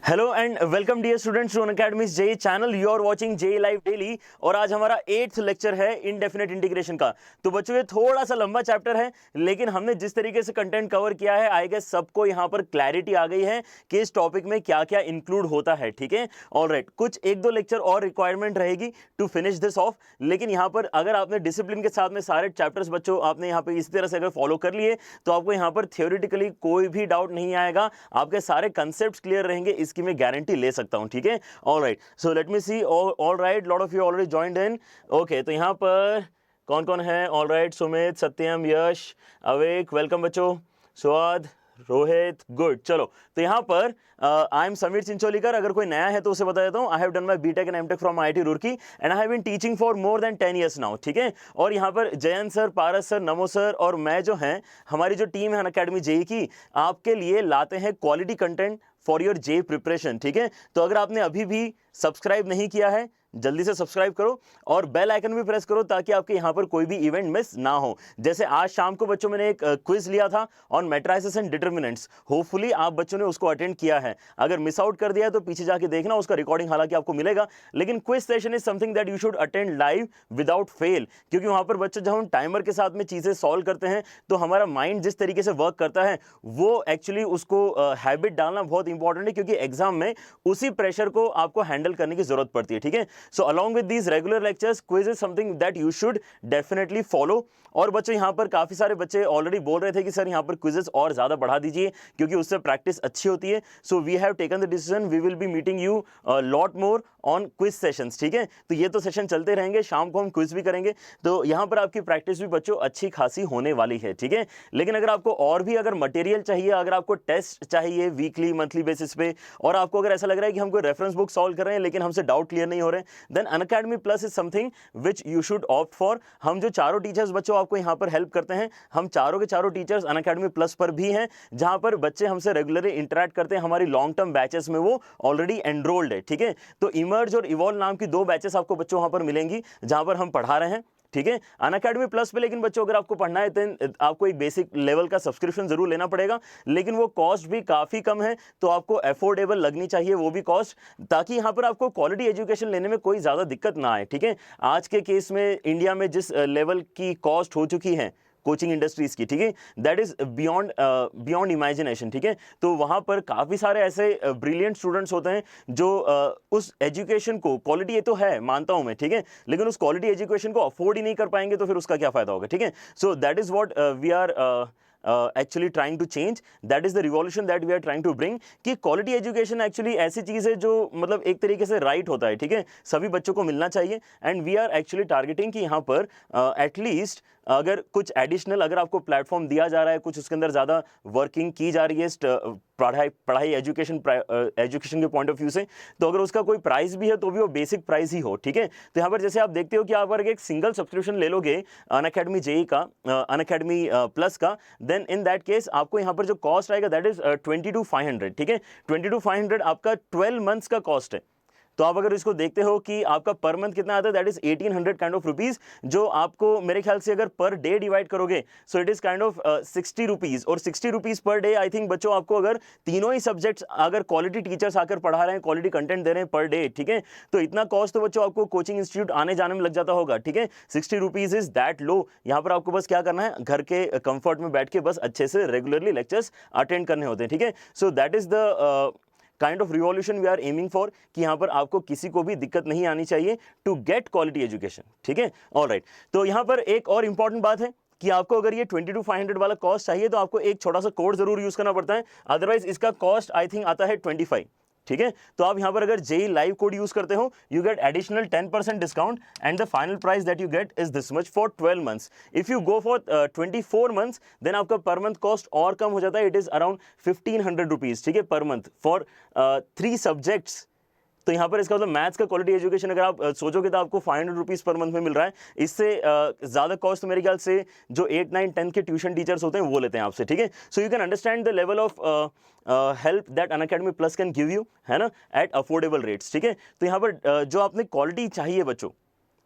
Hello and welcome dear students to Unacademy's JEE channel. You are watching JEE live daily और आज हमारा 8th lecture है indefinite integration का। तो बच्चों ये थोड़ा सा लंबा चैप्टर है, लेकिन हमने जिस तरीके से कंटेंट कवर किया है आई गेस सबको यहाँ पर क्लैरिटी आ गई है कि इस टॉपिक में क्या क्या इंक्लूड होता है। ठीक है, ऑलराइट, कुछ एक दो लेक्चर और रिक्वायरमेंट रहेगी टू फिनिश दिस ऑफ, लेकिन यहाँ पर अगर आपने डिसिप्लिन के साथ में सारे चैप्टर्स बच्चों आपने यहाँ पर इसी तरह से अगर फॉलो कर लिए तो आपको यहाँ पर थियोरिटिकली कोई भी डाउट नहीं आएगा, आपके सारे कंसेप्ट क्लियर रहेंगे, इसकी मैं गारंटी ले सकता हूं। ठीक है, alright, so let me see. Alright, lot of you already joined in. Okay, तो यहां पर कौन कौन है? ऑलराइट, सुमित, सत्यम, यश, अवेक, वेलकम बच्चों, स्वाद, रोहित, गुड। चलो, तो यहां पर आई एम समीर चिंचोलीकर। अगर कोई नया है तो उसे बता देता हूं, I have done my BTech and MTech from IIT Roorkee and I have been teaching for more than 10 years now. ठीक है, और यहां पर Jayant sir, Paras sir, Namo sir और मैं जो हैं, हमारी जो टीम है अनअकैडमी जेई की, आपके लिए लाते हैं quality content for your JEE preparation. ठीक है, तो अगर आपने अभी भी सब्सक्राइब नहीं किया है जल्दी से सब्सक्राइब करो और बेल आइकन भी प्रेस करो ताकि आपके यहाँ पर कोई भी इवेंट मिस ना हो। जैसे आज शाम को बच्चों मैंने एक क्विज लिया था on matrices and determinants, hopefully आप बच्चों ने उसको अटेंड किया है। अगर मिस आउट कर दिया है तो पीछे जाके देखना, उसका रिकॉर्डिंग हालांकि आपको मिलेगा, लेकिन quiz session is something that you should attend live without fail, क्योंकि वहां पर बच्चों जब हम टाइमर के साथ में चीजें सॉल्व करते हैं तो हमारा माइंड जिस तरीके से वर्क करता है वो एक्चुअली उसको हैबिट डालना बहुत इंपॉर्टेंट है, क्योंकि एग्जाम में उसी प्रेशर को आपको हैंडल करने की जरूरत पड़ती है। ठीक है, so along with these regular lectures, quiz is something that you should definitely follow। और बच्चों यहाँ पर काफी सारे बच्चे ऑलरेडी बोल रहे थे कि सर यहाँ पर क्विजेस और ज्यादा बढ़ा दीजिए क्योंकि उससे प्रैक्टिस अच्छी होती है। So we have taken the decision, we will be meeting you lot more on quiz sessions. ठीक है, तो ये तो सेशन चलते रहेंगे, शाम को हम क्विज भी करेंगे, तो यहाँ पर आपकी प्रैक्टिस भी बच्चों अच्छी खासी होने वाली है। ठीक है, लेकिन अगर आपको और भी अगर मटेरियल चाहिए, अगर आपको टेस्ट चाहिए वीकली मंथली बेसिस पे, और आपको अगर ऐसा लग रहा है कि हम कोई रेफरेंस बुक सॉल्व कर रहे हैं लेकिन हमसे डाउट क्लियर नहीं हो रहे, then Unacademy plus is something which you should opt for. हम जो चारों टीचर्स बच्चों आपको यहाँ पर हेल्प करते हैं, हम चारों के चारों टीचर्स अनअकैडमी प्लस पर भी हैं, जहां पर बच्चे हमसे रेगुलरली इंटरेक्ट करते हैं, हमारी लॉन्ग टर्म बैचेस में वो ऑलरेडी एनरोल्ड है। ठीक है, तो इमर्ज और इवॉल्व नाम की 2 बैचेस आपको बच्चों वहां पर मिलेंगी जहां पर हम पढ़ा रहे हैं। ठीक है, अनअकैडमी प्लस पे लेकिन बच्चों अगर आपको पढ़ना है तो आपको एक बेसिक लेवल का सब्सक्रिप्शन जरूर लेना पड़ेगा, लेकिन वो कॉस्ट भी काफी कम है, तो आपको अफोर्डेबल लगनी चाहिए वो भी कॉस्ट, ताकि यहाँ पर आपको क्वालिटी एजुकेशन लेने में कोई ज्यादा दिक्कत ना आए। ठीक है, आज के केस में इंडिया में जिस लेवल की कॉस्ट हो चुकी है कोचिंग इंडस्ट्रीज की, ठीक है, दैट इज बियॉन्ड इमेजिनेशन। ठीक है, तो वहां पर काफी सारे ऐसे ब्रिलियंट स्टूडेंट्स होते हैं जो उस एजुकेशन को, क्वालिटी ये तो है मानता हूं मैं, ठीक है, लेकिन उस क्वालिटी एजुकेशन को अफोर्ड ही नहीं कर पाएंगे तो फिर उसका क्या फायदा होगा। ठीक है, so that is what we are actually trying to change, that is the revolution that we are trying to bring, कि क्वालिटी एजुकेशन एक्चुअली ऐसी चीज है जो मतलब एक तरीके से राइट होता है। ठीक है, सभी बच्चों को मिलना चाहिए, and we are actually targeting कि यहाँ पर एटलीस्ट अगर कुछ एडिशनल अगर आपको प्लेटफॉर्म दिया जा रहा है, कुछ उसके अंदर ज्यादा वर्किंग की जा रही है पढ़ाई एजुकेशन के पॉइंट ऑफ व्यू से, तो अगर उसका कोई प्राइस भी है तो भी वो बेसिक प्राइस ही हो। ठीक है, तो यहाँ पर जैसे आप देखते हो कि आप अगर एक सिंगल सब्सक्रिप्शन ले लोगे अनअकैडमी जेई का, अनअकैडमी प्लस का, देन इन दैट केस आपको यहाँ पर जो कॉस्ट आएगा दैट इज 22,500। ठीक है, 22,500 आपका 12 मंथ्स का कॉस्ट है। तो आप अगर इसको देखते हो कि आपका पर मंथ कितना आता है, that is 1800 kind of rupees, जो आपको मेरे ख्याल से अगर पर डे डिवाइड करोगे so it is kind of 60 rupees, और 60 rupees per day I think बच्चों आपको अगर तीनों ही सब्जेक्ट्स अगर क्वालिटी टीचर्स आकर पढ़ा रहे हैं, क्वालिटी कंटेंट दे रहे हैं पर डे, ठीक है, तो इतना कॉस्ट तो बच्चों आपको कोचिंग इंस्टीट्यूट आने जाने में लग जाता होगा। ठीक है, 60 रुपीज इज दैट लो। यहाँ पर आपको बस क्या करना है, घर के कंफर्ट में बैठ के बस अच्छे से रेगुलरली लेक्चर्स अटेंड करने होते हैं। ठीक है, so that is the kind of revolution we are aiming for, कि यहां पर आपको किसी को भी दिक्कत नहीं आनी चाहिए टू गेट क्वालिटी एजुकेशन। ठीक है, ऑलराइट, तो यहां पर एक और इंपॉर्टेंट बात है कि आपको अगर ये 22,500 वाला कॉस्ट चाहिए तो आपको एक छोटा सा कोड जरूर यूज करना पड़ता है, अदरवाइज इसका कॉस्ट आई थिंक आता है 25। ठीक है, तो आप यहां पर अगर जेई लाइव कोड यूज करते हो you get additional 10% discount, and the final price that you get is this much for 12 months. If you go for 24 months then आपका पर मंथ कॉस्ट और कम हो जाता है, इट इज अराउंड 1500 रुपीज। ठीक है, per month for 3 subjects. तो यहाँ पर इसका मतलब मैथ्स का क्वालिटी एजुकेशन अगर आप सोचोगे तो आपको 500 रुपीज पर मंथ में मिल रहा है। इससे ज्यादा कॉस्ट तो मेरे ख्याल से जो 8, 9, 10 के ट्यूशन टीचर्स होते हैं वो लेते हैं आपसे। ठीक है, so you can understand the level of help that Unacademy plus can give you, है ना, एट अफोर्डेबल रेट्स। ठीक है, तो यहाँ पर जो आपने क्वालिटी चाहिए बच्चों,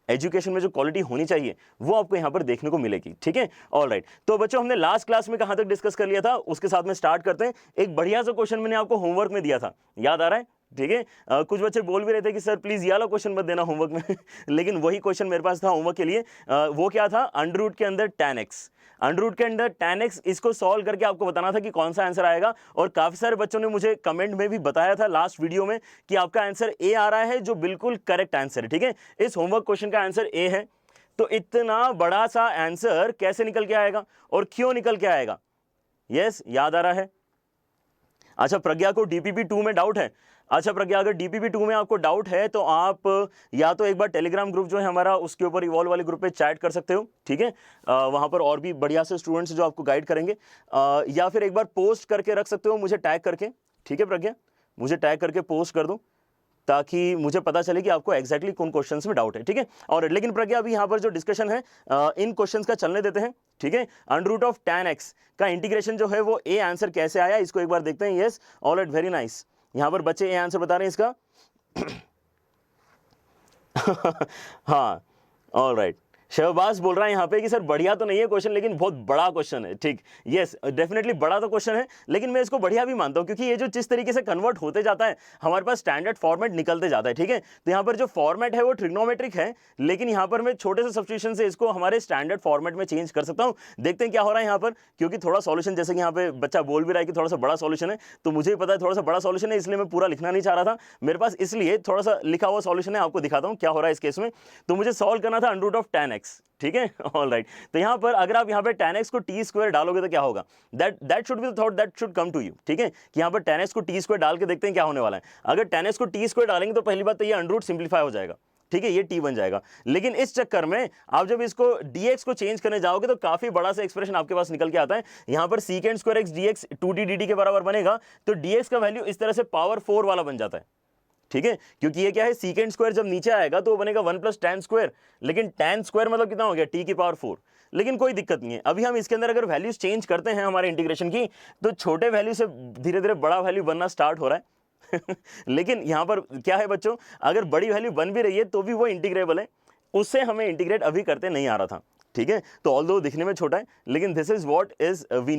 एजुकेशन में जो क्वालिटी होनी चाहिए वो आपको यहाँ पर देखने को मिलेगी। ठीक है, ऑलराइट, तो बच्चों हमने लास्ट क्लास में कहां तक डिस्कस कर लिया था उसके साथ में स्टार्ट करते हैं। एक बढ़िया सा क्वेश्चन मैंने आपको होमवर्क में दिया था, याद आ रहा है? ठीक है। कुछ बच्चे बोल भी रहे थे कि सर प्लीज ये वाला क्वेश्चन मत देना होमवर्क में लेकिन वही क्वेश्चन मेरे पास था होमवर्क के लिए। वो क्या था, अंडर रूट के अंदर tan x, अंडर रूट के अंदर tan x, इसको सॉल्व करके आपको बताना था कि कौन सा आंसर आएगा। और काफी सारे बच्चों ने मुझे कमेंट में भी बताया था लास्ट वीडियो में कि आपका आंसर ए आ रहा है, जो बिल्कुल करेक्ट आंसर है। ठीक है, इस होमवर्क क्वेश्चन का आंसर ए है। तो इतना बड़ा सा आंसर कैसे निकल के आएगा और क्यों निकल के आएगा? यस, याद आ रहा है। अच्छा, प्रज्ञा को डीपीपी 2 में डाउट है। अच्छा प्रज्ञा, अगर डीपीपी 2 में आपको डाउट है तो आप या तो एक बार टेलीग्राम ग्रुप जो है हमारा, उसके ऊपर इवॉल्व वाले ग्रुप पे चैट कर सकते हो। ठीक है, वहां पर और भी बढ़िया से स्टूडेंट्स जो आपको गाइड करेंगे, या फिर एक बार पोस्ट करके रख सकते हो मुझे टैग करके। ठीक है प्रज्ञा, मुझे टैग करके पोस्ट कर दो ताकि मुझे पता चले कि आपको एग्जैक्टली कौन क्वेश्चंस में डाउट है। ठीक है, और लेकिन प्रज्ञा अभी यहाँ पर जो डिस्कशन है इन क्वेश्चंस का चलने देते हैं। ठीक है, under root of tan x का इंटीग्रेशन जो है वो ए आंसर कैसे आया, इसको एक बार देखते हैं। Yes, all right, very nice. यहाँ पर बच्चे ए आंसर बता रहे हैं इसका हाँ, ऑल राइट। शहबाज बोल रहा है यहाँ पे कि सर बढ़िया तो नहीं है क्वेश्चन, लेकिन बहुत बड़ा क्वेश्चन है। ठीक, यस, डेफिनेटली बड़ा तो क्वेश्चन है, लेकिन मैं इसको बढ़िया भी मानता हूँ क्योंकि ये जो जिस तरीके से कन्वर्ट होते जाता है हमारे पास स्टैंडर्ड फॉर्मेट निकलते जाता है। ठीक है, तो यहाँ पर जो फॉर्मेट है वो ट्रिग्नोमेट्रिक है, लेकिन यहाँ पर मैं छोटे से सब्स्टिट्यूशन से इसको हमारे स्टैंडर्ड फॉर्मेट में चेंज कर सकता हूँ। देखते हैं क्या हो रहा है यहाँ पर, क्योंकि थोड़ा सॉल्यूशन, जैसे कि यहाँ पे बच्चा बोल भी रहा है कि थोड़ा सा बड़ा सॉल्यूशन है, तो मुझे भी पता है थोड़ा सा बड़ा सॉल्यूशन है, इसलिए मैं पूरा लिखना नहीं चाह रहा था मेरे पास, इसलिए थोड़ा सा लिखा हुआ सॉल्यूशन है, आपको दिखाता हूँ क्या हो रहा है इस केस में। तो मुझे सॉल्व करना था under root of tan x। ठीक है, ऑल राइट। तो यहाँ पर अगर आप यहाँ पे tan x को t स्क्वायर डालोगे तो क्या होगा, that should be the thought that should come to you. ठीक है, कि यहाँ पर tan x को t स्क्वायर डाल के देखते हैं क्या होने वाला है। अगर tan x को t स्क्वायर डालेंगे तो पहली बात तो ये अंडर रूट सिंप्लीफाई हो जाएगा। ठीक है, ये t बन जाएगा, लेकिन इस चक्कर में आप जब इसको dx को चेंज करने जाओगे तो काफी बड़ा सा एक्सप्रेशन आपके पास निकल के आता है। यहाँ पर secant square x dx 2t dt के बराबर बनेगा, तो dx का वैल्यू इस तरह से पावर 4 वाला बन जाता है। ठीक है, क्योंकि ये क्या है, सीकेंड स्क्वायर जब नीचे आएगा तो वो बनेगा 1 + tan स्क्वायर, लेकिन tan स्क्वायर मतलब कितना हो गया, t की पावर 4। लेकिन कोई दिक्कत नहीं है, अभी हम इसके अंदर अगर वैल्यूज चेंज करते हैं हमारे इंटीग्रेशन की, तो छोटे वैल्यू से धीरे धीरे बड़ा वैल्यू बनना स्टार्ट हो रहा है लेकिन यहाँ पर क्या है बच्चों, अगर बड़ी वैल्यू बन भी रही है तो भी वो इंटीग्रेबल है, उससे हमें इंटीग्रेट अभी करते नहीं आ रहा था। ठीक है, तो ऑल्दो दिखने में छोटा है, लेकिन this is what is we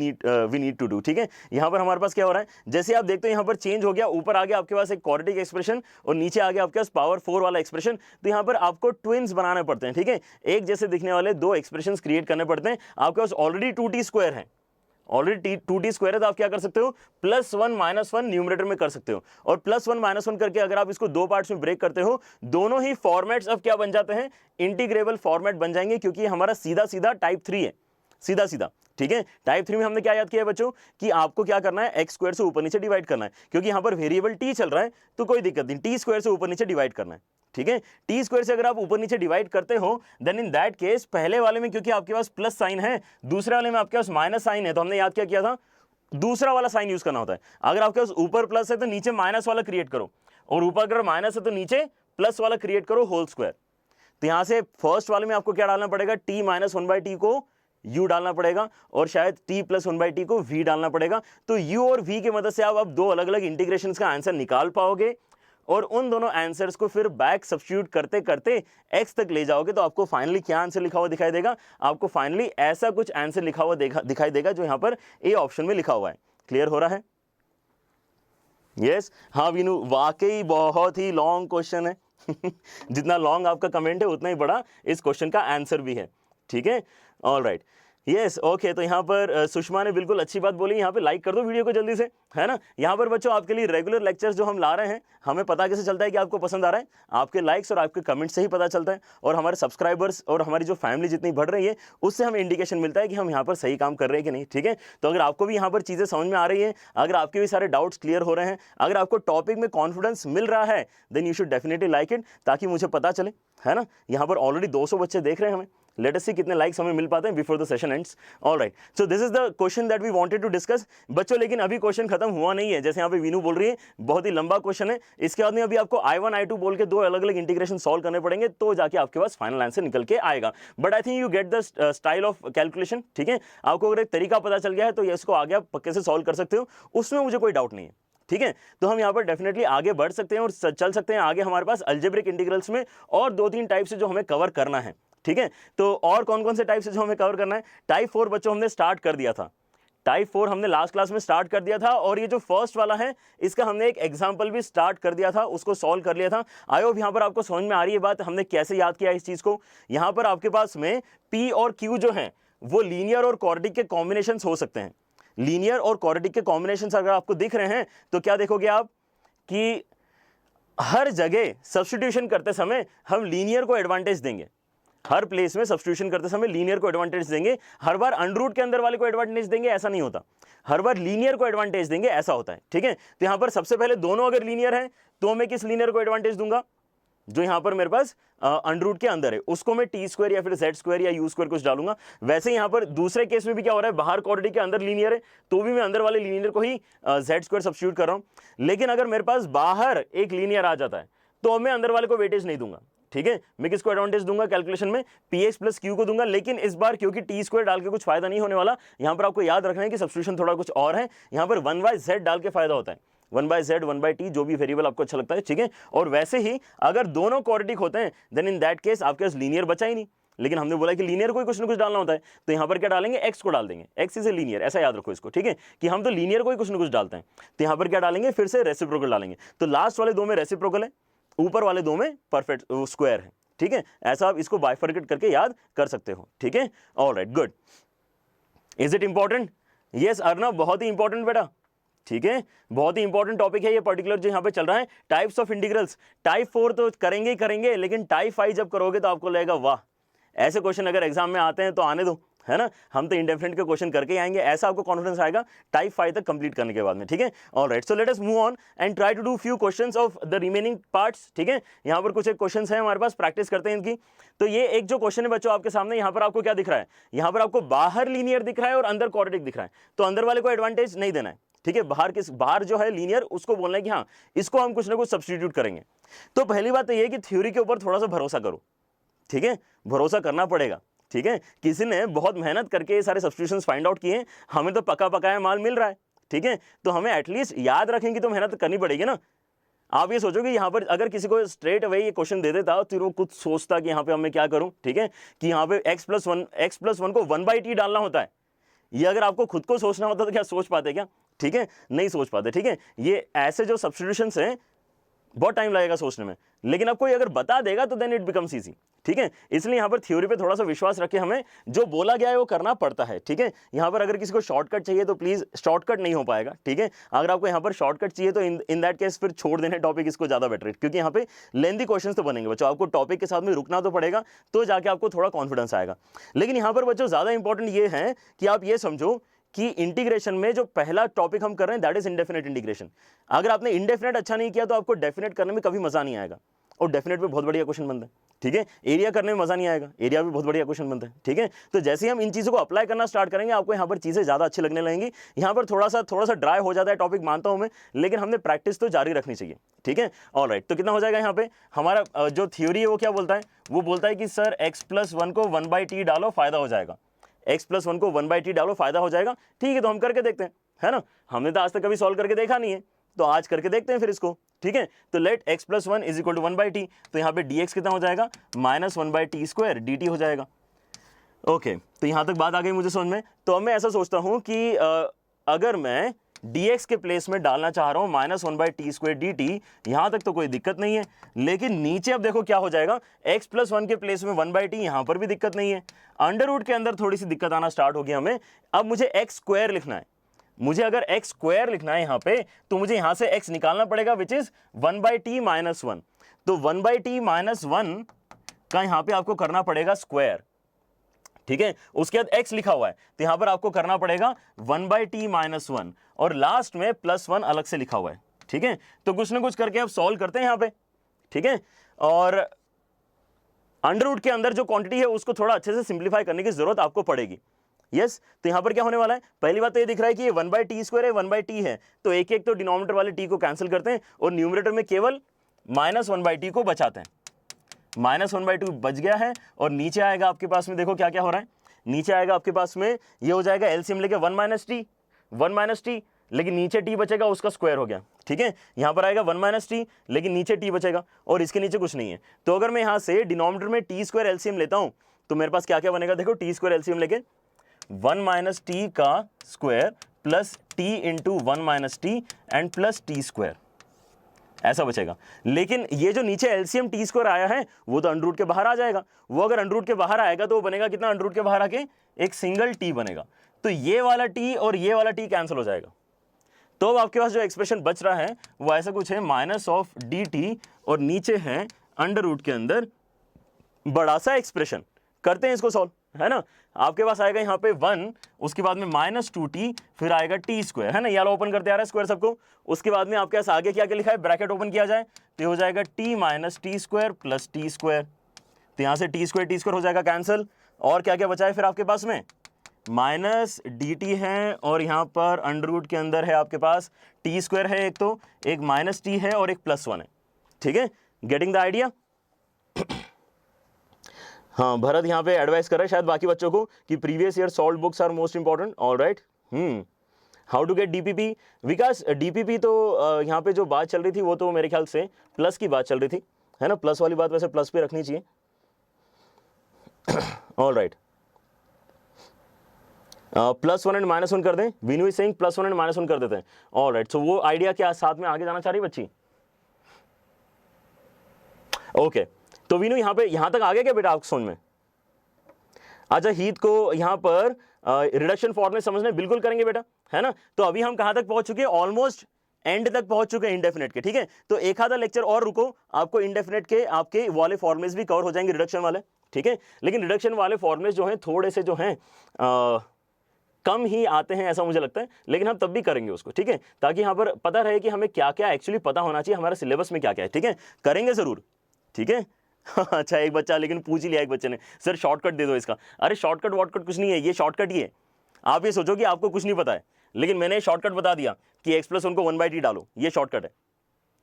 need to do. ठीक है, यहाँ पर हमारे पास क्या हो रहा है, जैसे आप देखते हो यहाँ पर चेंज हो गया, ऊपर आ गया आपके पास एक क्वाड्रेटिक एक्सप्रेशन और नीचे आ गया आपके पास पावर 4 वाला एक्सप्रेशन। तो यहाँ पर आपको ट्विन्स बनाने पड़ते हैं। ठीक है, एक जैसे दिखने वाले दो एक्सप्रेशन क्रिएट करने पड़ते हैं। आपके पास ऑलरेडी 2t स्क्वायर है, ऑलरेडी 2t स्क्वायर है, तो आप क्या कर सकते हो, +1 - 1 न्यूमरेटर में कर सकते हो, और +1 - 1 करके अगर आप इसको दो पार्ट्स में ब्रेक करते हो, दोनों ही फॉर्मेट्स अब क्या बन जाते हैं, इंटीग्रेबल फॉर्मेट बन जाएंगे, क्योंकि हमारा सीधा सीधा टाइप 3 है, सीधा सीधा। ठीक है, टाइप 3 में हमने क्या याद किया है बच्चों, कि आपको क्या करना है, x स्क्वायर से ऊपर नीचे डिवाइड करना है, क्योंकि यहाँ पर वेरिएबल t चल रहा है तो कोई दिक्कत नहीं, t स्क्वायर से ऊपर नीचे डिवाइड करना है। ठीक है, t स्क्वायर से अगर आप ऊपर नीचे डिवाइड करते हो, देन इन दैट केस पहले वाले में क्योंकि आपके पास प्लस साइन है, दूसरे वाले में आपके पास माइनस साइन है, तो हमने याद क्या किया था, दूसरा वाला साइन यूज करना होता है। अगर आपके पास ऊपर प्लस है तो नीचे माइनस वाला क्रिएट करो, और ऊपर अगर माइनस है तो नीचे प्लस वाला क्रिएट करो, होल स्क्वायर। तो यहां से फर्स्ट वाले में आपको क्या डालना पड़ेगा, t - 1/t को u डालना पड़ेगा, और शायद t + 1/t को v डालना पड़ेगा। तो u और v की मदद से आप अब दो अलग अलग इंटीग्रेशन का आंसर निकाल पाओगे, और उन दोनों आंसर्स को फिर बैक सब्स्टिट्यूट करते करते x तक ले जाओगे, तो आपको फाइनली क्या आंसर लिखा हुआ दिखाई देगा, आपको फाइनली ऐसा कुछ आंसर लिखा हुआ दिखाई देगा जो यहाँ पर ए ऑप्शन में लिखा हुआ है। क्लियर हो रहा है? यस, हाँ वीनू, वाकई बहुत ही लॉन्ग क्वेश्चन है जितना लॉन्ग आपका कमेंट है उतना ही बड़ा इस क्वेश्चन का आंसर भी है। ठीक है, ऑल राइट, यस, ओके। तो यहाँ पर सुषमा ने बिल्कुल अच्छी बात बोली, यहाँ पे लाइक कर दो वीडियो को जल्दी से, है ना। यहाँ पर बच्चों आपके लिए रेगुलर लेक्चर्स जो हम ला रहे हैं, हमें पता कैसे चलता है कि आपको पसंद आ रहा है, आपके लाइक्स और आपके कमेंट से ही पता चलता है, और हमारे सब्सक्राइबर्स और हमारी जो फैमिली जितनी बढ़ रही है उससे हमें इंडिकेशन मिलता है कि हम यहाँ पर सही काम कर रहे हैं कि नहीं। ठीक है, तो अगर आपको भी यहाँ पर चीज़ें समझ में आ रही हैं, अगर आपके भी सारे डाउट्स क्लियर हो रहे हैं, अगर आपको टॉपिक में कॉन्फिडेंस मिल रहा है, then you should definitely like it, ताकि मुझे पता चले, है ना। यहाँ पर ऑलरेडी 200 बच्चे देख रहे हैं हमें, लेट अस सी कितने लाइक्स हमें मिल पाते हैं before the session ends. Alright, so this is the question that we wanted to discuss बच्चों, लेकिन अभी क्वेश्चन खत्म हुआ नहीं है, जैसे यहाँ पे वीनू बोल रही है बहुत ही लंबा क्वेश्चन है। इसके बाद में अभी आपको I1 I2 बोल के दो अलग अलग इंटीग्रेशन सॉल्व करने पड़ेंगे, तो जाके आपके पास फाइनल आंसर निकल के आएगा। But I think you get the style of calculation. ठीक है, आपको अगर एक तरीका पता चल गया है तो ये इसको आगे आप पक्के से सॉल्व कर सकते हो, उसमें मुझे कोई डाउट नहीं है। ठीक है, तो हम यहाँ पर डेफिनेटली आगे बढ़ सकते हैं और चल सकते हैं आगे। हमारे पास अलजेब्रिक इंटीग्रल्स में और 2-3 टाइप से जो हमें कवर करना है। ठीक है, तो और कौन कौन से टाइप से जो हमें कवर करना है, टाइप 4 बच्चों हमने स्टार्ट कर दिया था। टाइप 4 हमने लास्ट क्लास में स्टार्ट कर दिया था, और ये जो फर्स्ट वाला है इसका हमने एक एग्जांपल भी स्टार्ट कर दिया था, उसको सॉल्व कर लिया था। आई होप यहां पर आपको समझ में आ रही है बात, हमने कैसे याद किया इस चीज को। यहां पर आपके पास में P और Q जो है वो लीनियर और क्वाड्रेटिक के कॉम्बिनेशन हो सकते हैं। लीनियर और क्वाड्रेटिक के कॉम्बिनेशन अगर आपको दिख रहे हैं तो क्या देखोगे आप कि हर जगह सब्स्टिट्यूशन करते समय हम लीनियर को एडवांटेज देंगे, हर प्लेस में सब्स्टिट्यूशन करते समय लीनियर को एडवांटेज देंगे। हर बार अंडर रूट के अंदर वाले को एडवांटेज देंगे ऐसा नहीं होता, हर बार लीनियर को एडवांटेज देंगे ऐसा होता है, ठीक है। तो यहां पर सबसे पहले दोनों अगर लीनियर है तो मैं किस लीनियर को एडवांटेज दूंगा, जो यहां पर मेरे पास अंडर रूट के अंदर है उसको मैं टी स्क्वायर या फिर जेड स्क्वायर या यू स्क्वायर कुछ डालूंगा। वैसे यहां पर दूसरे केस में भी क्या हो रहा है, बाहर क्वाड्रेटिक के अंदर लीनियर है तो भी मैं अंदर वाले लीनियर को ही जेड स्क्वायर सब्स्टिट्यूट कर रहा हूं। लेकिन अगर मेरे पास बाहर एक लीनियर आ जाता है तो मैं अंदर वाले को वेटेज नहीं दूंगा, ठीक है। मैं किसको एडवांटेज दूंगा कैलकुलेशन में, px प्लस क्यू को दूंगा। लेकिन इस बार क्योंकि टी स्क्वायर डाल के कुछ फायदा नहीं होने वाला, यहां पर आपको याद रखना है कि सब्स्टिट्यूशन थोड़ा कुछ और है। यहां पर 1/z डाल के फायदा होता है, 1/z 1/t जो भी वेरिएबल आपको अच्छा लगता है, ठीक है। और वैसे ही अगर दोनों क्वाड्रेटिक होते हैं देन इन दैट केस आपके पास लीनियर बचा ही नहीं। लेकिन हमने बोला कि लीनियर को कुछ ना कुछ डालना होता है, तो यहां पर क्या डालेंगे, x को डाल देंगे, x इज ए लीनियर, ऐसा याद रखो इसको, ठीक है, कि हम तो लीनियर को ही कुछ ना कुछ डालते हैं। तो यहां पर क्या डालेंगे, फिर से रेसिप्रोकल डालेंगे। तो लास्ट वाले दो में रेसिप्रोकल है, ऊपर वाले दो में परफेक्ट स्क्वायर है, ठीक है। ऐसा आप इसको बाइफरकेट करके याद कर सकते हो, ठीक है। Alright, good. Is it important? Yes Arnav, बहुत ही इंपॉर्टेंट बेटा, ठीक है, बहुत ही इंपॉर्टेंट टॉपिक है ये पर्टिकुलर जो यहाँ पे चल रहा है। टाइप्स ऑफ इंटीग्रल्स, टाइप 4 तो करेंगे ही करेंगे, लेकिन टाइप 5 जब करोगे तो आपको लगेगा वाह, ऐसे क्वेश्चन अगर एग्जाम में आते हैं तो आने दो, है ना, हम तो इंडेफिनिट के क्वेश्चन करके आएंगे, ऐसा आपको कॉन्फिडेंस आएगा टाइप 5 तक कंप्लीट करने के बाद में, ठीक है। Alright, so let us move on and try to do few questions of the remaining parts, ठीक है। यहाँ पर कुछ एक क्वेश्चंस हैं हमारे पास, प्रैक्टिस करते हैं इनकी। तो ये एक जो क्वेश्चन है बच्चों आपके सामने, यहाँ पर आपको क्या दिख रहा है, यहाँ पर आपको बाहर लीनियर दिख रहा है और अंदर क्वाड्रेटिक दिख रहा है, तो अंदर वाले को एडवांटेज नहीं देना है, ठीक है। बाहर जो है लीनियर उसको बोलना है कि हाँ इसको हम कुछ ना कुछ सब्स्टिट्यूट करेंगे। तो पहली बात तो ये कि थ्योरी के ऊपर थोड़ा सा भरोसा करो, ठीक है, भरोसा करना पड़ेगा, ठीक है। किसी ने बहुत मेहनत करके ये सारे सब्स्टिट्यूशंस फाइंड आउट किए, हमें तो पका पकाया माल मिल रहा है, ठीक है। तो हमें एटलीस्ट याद रखेंगे तो मेहनत करनी पड़ेगी ना। आप ये सोचो कि यहाँ पर अगर किसी को स्ट्रेट अवे ये क्वेश्चन दे देता तो वो कुछ सोचता कि यहाँ पे मैं क्या करूं, ठीक है, कि यहाँ पे x प्लस वन को 1/t डालना होता है। ये अगर आपको खुद को सोचना होता तो क्या सोच पाते क्या, ठीक है, नहीं सोच पाते, ठीक है। ये ऐसे जो सब्स्टिट्यूशंस हैं बहुत टाइम लगेगा सोचने में, लेकिन अब कोई अगर बता देगा तो देन इट बिकम्स इजी, ठीक है। इसलिए यहाँ पर थ्योरी पे थोड़ा सा विश्वास रखे, हमें जो बोला गया है वो करना पड़ता है, ठीक है। यहाँ पर अगर किसी को शॉर्टकट चाहिए तो प्लीज शॉर्टकट नहीं हो पाएगा, ठीक है। अगर आपको यहाँ पर शॉर्टकट चाहिए तो इन दैट केस फिर छोड़ देने टॉपिक इसको ज्यादा बेटर है, क्योंकि यहाँ पे लेंथी क्वेश्चन तो बनेंगे बच्चों, आपको टॉपिक के साथ में रुकना तो पड़ेगा, तो जाके आपको थोड़ा कॉन्फिडेंस आएगा। लेकिन यहाँ पर बच्चों ज्यादा इंपॉर्टेंट ये है कि आप ये समझो कि इंटीग्रेशन में जो पहला टॉपिक हम कर रहे हैं दैट इज इंडेफिनेट इंटीग्रेशन। अगर आपने इंडेफिनेट अच्छा नहीं किया तो आपको डेफिनेट करने में कभी मजा नहीं आएगा, और डेफिनेट में बहुत बढ़िया क्वेश्चन बनता है, ठीक है। एरिया करने में मजा नहीं आएगा, एरिया भी बहुत बढ़िया क्वेश्चन बनता है, ठीक है। तो जैसे ही हम इन चीजों को अप्लाई करना स्टार्ट करेंगे आपको यहाँ पर चीजें ज्यादा अच्छी लगने लगेंगी। यहाँ पर थोड़ा सा ड्राई हो जाता है टॉपिक, मानता हूं मैं, लेकिन हमने प्रैक्टिस तो जारी रखनी चाहिए, ठीक है। ऑलराइट, तो कितना हो जाएगा यहाँ पे हमारा जो थ्योरी है वो क्या बोलता है, वो बोलता है कि सर x+1 को 1/t डालो फायदा हो जाएगा, x+1 को 1/t डालो फायदा हो जाएगा, ठीक है। तो हम करके देखते हैं, है ना, हमने तो आज तक कभी सॉल्व करके देखा नहीं है, तो आज करके देखते हैं फिर इसको, ठीक है। तो late x+1 is equal to 1/t, तो यहाँ पे dx कितना हो जाएगा, -1/t² dt हो जाएगा। ओके, तो यहाँ तक बात आ गई मुझे समझ में। तो अब मैं ऐसा सोचता हूँ कि अगर मैं dx के प्लेस में डालना चाह रहा हूँ -1/t² dt, यहाँ तक तो कोई दिक्कत नहीं है। लेकिन नीचे अब देखो क्या हो जाएगा, x+1 के प्लेस में 1/t, यहाँ पर भी दिक्कत नहीं है। अंडर रूट के अंदर थोड़ी सी दिक्कत आना स्टार्ट होगी हमें। अब मुझे x² लिखना है, मुझे अगर x² लिखना है यहाँ पे, तो मुझे यहाँ से x निकालना पड़ेगा विच इज 1/t-1। तो 1/t-1 का यहाँ पे आपको करना पड़ेगा स्क्वायर, ठीक है। उसके बाद x लिखा हुआ है तो यहां पर आपको करना पड़ेगा 1/t-1, और लास्ट में +1 अलग से लिखा हुआ है, ठीक है। तो कुछ ना कुछ करके आप सॉल्व करते हैं यहाँ पे, ठीक है। और अंडर रूट के अंदर जो क्वांटिटी है उसको थोड़ा अच्छे से सिंप्लीफाई करने की जरूरत आपको पड़ेगी। यस, तो यहां पर क्या होने वाला है, पहली बात तो ये दिख रहा है कि ये 1/t² है, 1/t है, तो एक एक तो डिनोमिनेटर वाले t को कैंसिल करते हैं और न्यूमरेटर में केवल -1/t को बचाते हैं। -1/2 बच गया है, और नीचे आएगा आपके पास में, देखो क्या क्या हो रहा है, नीचे आएगा आपके पास में, ये हो जाएगा एलसीएम लेके 1 - t, लेकिन नीचे t बचेगा, उसका स्क्वायर हो गया, ठीक है। यहां पर आएगा 1 - t, लेकिन नीचे t बचेगा और इसके नीचे कुछ नहीं है। तो अगर मैं यहां से डिनोमिनेटर में t² एलसीएम लेता हूं तो मेरे पास क्या क्या बनेगा, देखो t² एलसीएम लेके 1 माइनस टी का square plus T into 1 minus T and plus T square, ऐसा बचेगा। लेकिन ये जो नीचे एलसीएम टी स्क्वायर आया है वो तो अंडर रूट के बाहर आ जाएगा। वो अगर अंडर रूट के बाहर आएगा तो वो बनेगा कितना, अंडर रूट के बाहर आके एक सिंगल टी बनेगा। तो ये वाला टी और ये वाला टी कैंसिल हो जाएगा। तो अब आपके पास जो एक्सप्रेशन बच रहा है वो ऐसा कुछ है, माइनस ऑफ डी टी और नीचे है अंडर रूट के अंदर बड़ा सा एक्सप्रेशन। करते हैं इसको सॉल्व, है ना। आपके पास आएगा यहाँ पे 1, उसके बाद में माइनस 2t, फिर आएगा टी स्क्वायर, है ना। ये वाला ओपन करते आ रहा है स्क्वायर सबको। उसके बाद में आपके पास आगे क्या क्या लिखा है, ब्रैकेट ओपन किया जाए तो हो जाएगा t minus T square plus T square. तो यहाँ से टी स्क्वायर हो जाएगा कैंसिल। और क्या क्या बचा है फिर आपके पास में, माइनस डी टी है और यहाँ पर अंडर रूट के अंदर है आपके पास टी स्क्वायर है, एक तो एक माइनस टी है और एक प्लस 1 है। ठीक है, गेटिंग द आइडिया। हाँ, भरत यहाँ पे एडवाइस कर रहा है शायद बाकी बच्चों को कि previous year solve books are most important. All right, how to get DPP. Vikas DPP तो यहाँ पे जो बात चल रही थी वो तो मेरे ख्याल से प्लस की बात चल रही थी, है ना। प्लस वाली बात वैसे प्लस पे रखनी चाहिए। ऑल राइट, +1 एंड -1 कर दें। वीनू इज सेइंग +1 एंड -1 कर देते हैं। ऑल राइट, सो वो आइडिया क्या साथ में आगे जाना चाह रही बच्ची। ओके, तो वीनू यहाँ तक आ गया क्या बेटा आपको समझ में। अच्छा, हीत को यहाँ पर रिडक्शन फॉर्मूले समझने बिल्कुल करेंगे बेटा, है ना। तो अभी हम कहाँ तक पहुंच चुके हैं, ऑलमोस्ट एंड तक पहुंच चुके हैं इंडेफिनेट के। ठीक है, तो एक आधा लेक्चर और रुको, आपको इंडेफिनेट के आपके वाले फॉर्मूलेस भी कवर हो जाएंगे, रिडक्शन वाले। ठीक है, लेकिन रिडक्शन वाले फॉर्मूलेस जो हैं थोड़े से जो हैं कम ही आते हैं ऐसा मुझे लगता है, लेकिन हम तब भी करेंगे उसको। ठीक है, ताकि यहाँ पर पता रहे कि हमें क्या क्या एक्चुअली पता होना चाहिए, हमारे सिलेबस में क्या क्या है। ठीक है, करेंगे जरूर। ठीक है। अच्छा, एक बच्चा लेकिन पूछ ही लिया एक बच्चे ने, सर शॉर्टकट दे दो इसका। अरे शॉर्टकट वॉटकट कुछ नहीं है, ये शॉर्टकट ही है। आप ये सोचो कि आपको कुछ नहीं पता है, लेकिन मैंने शॉर्टकट बता दिया कि x+1 को 1/t डालो, ये शॉर्टकट है।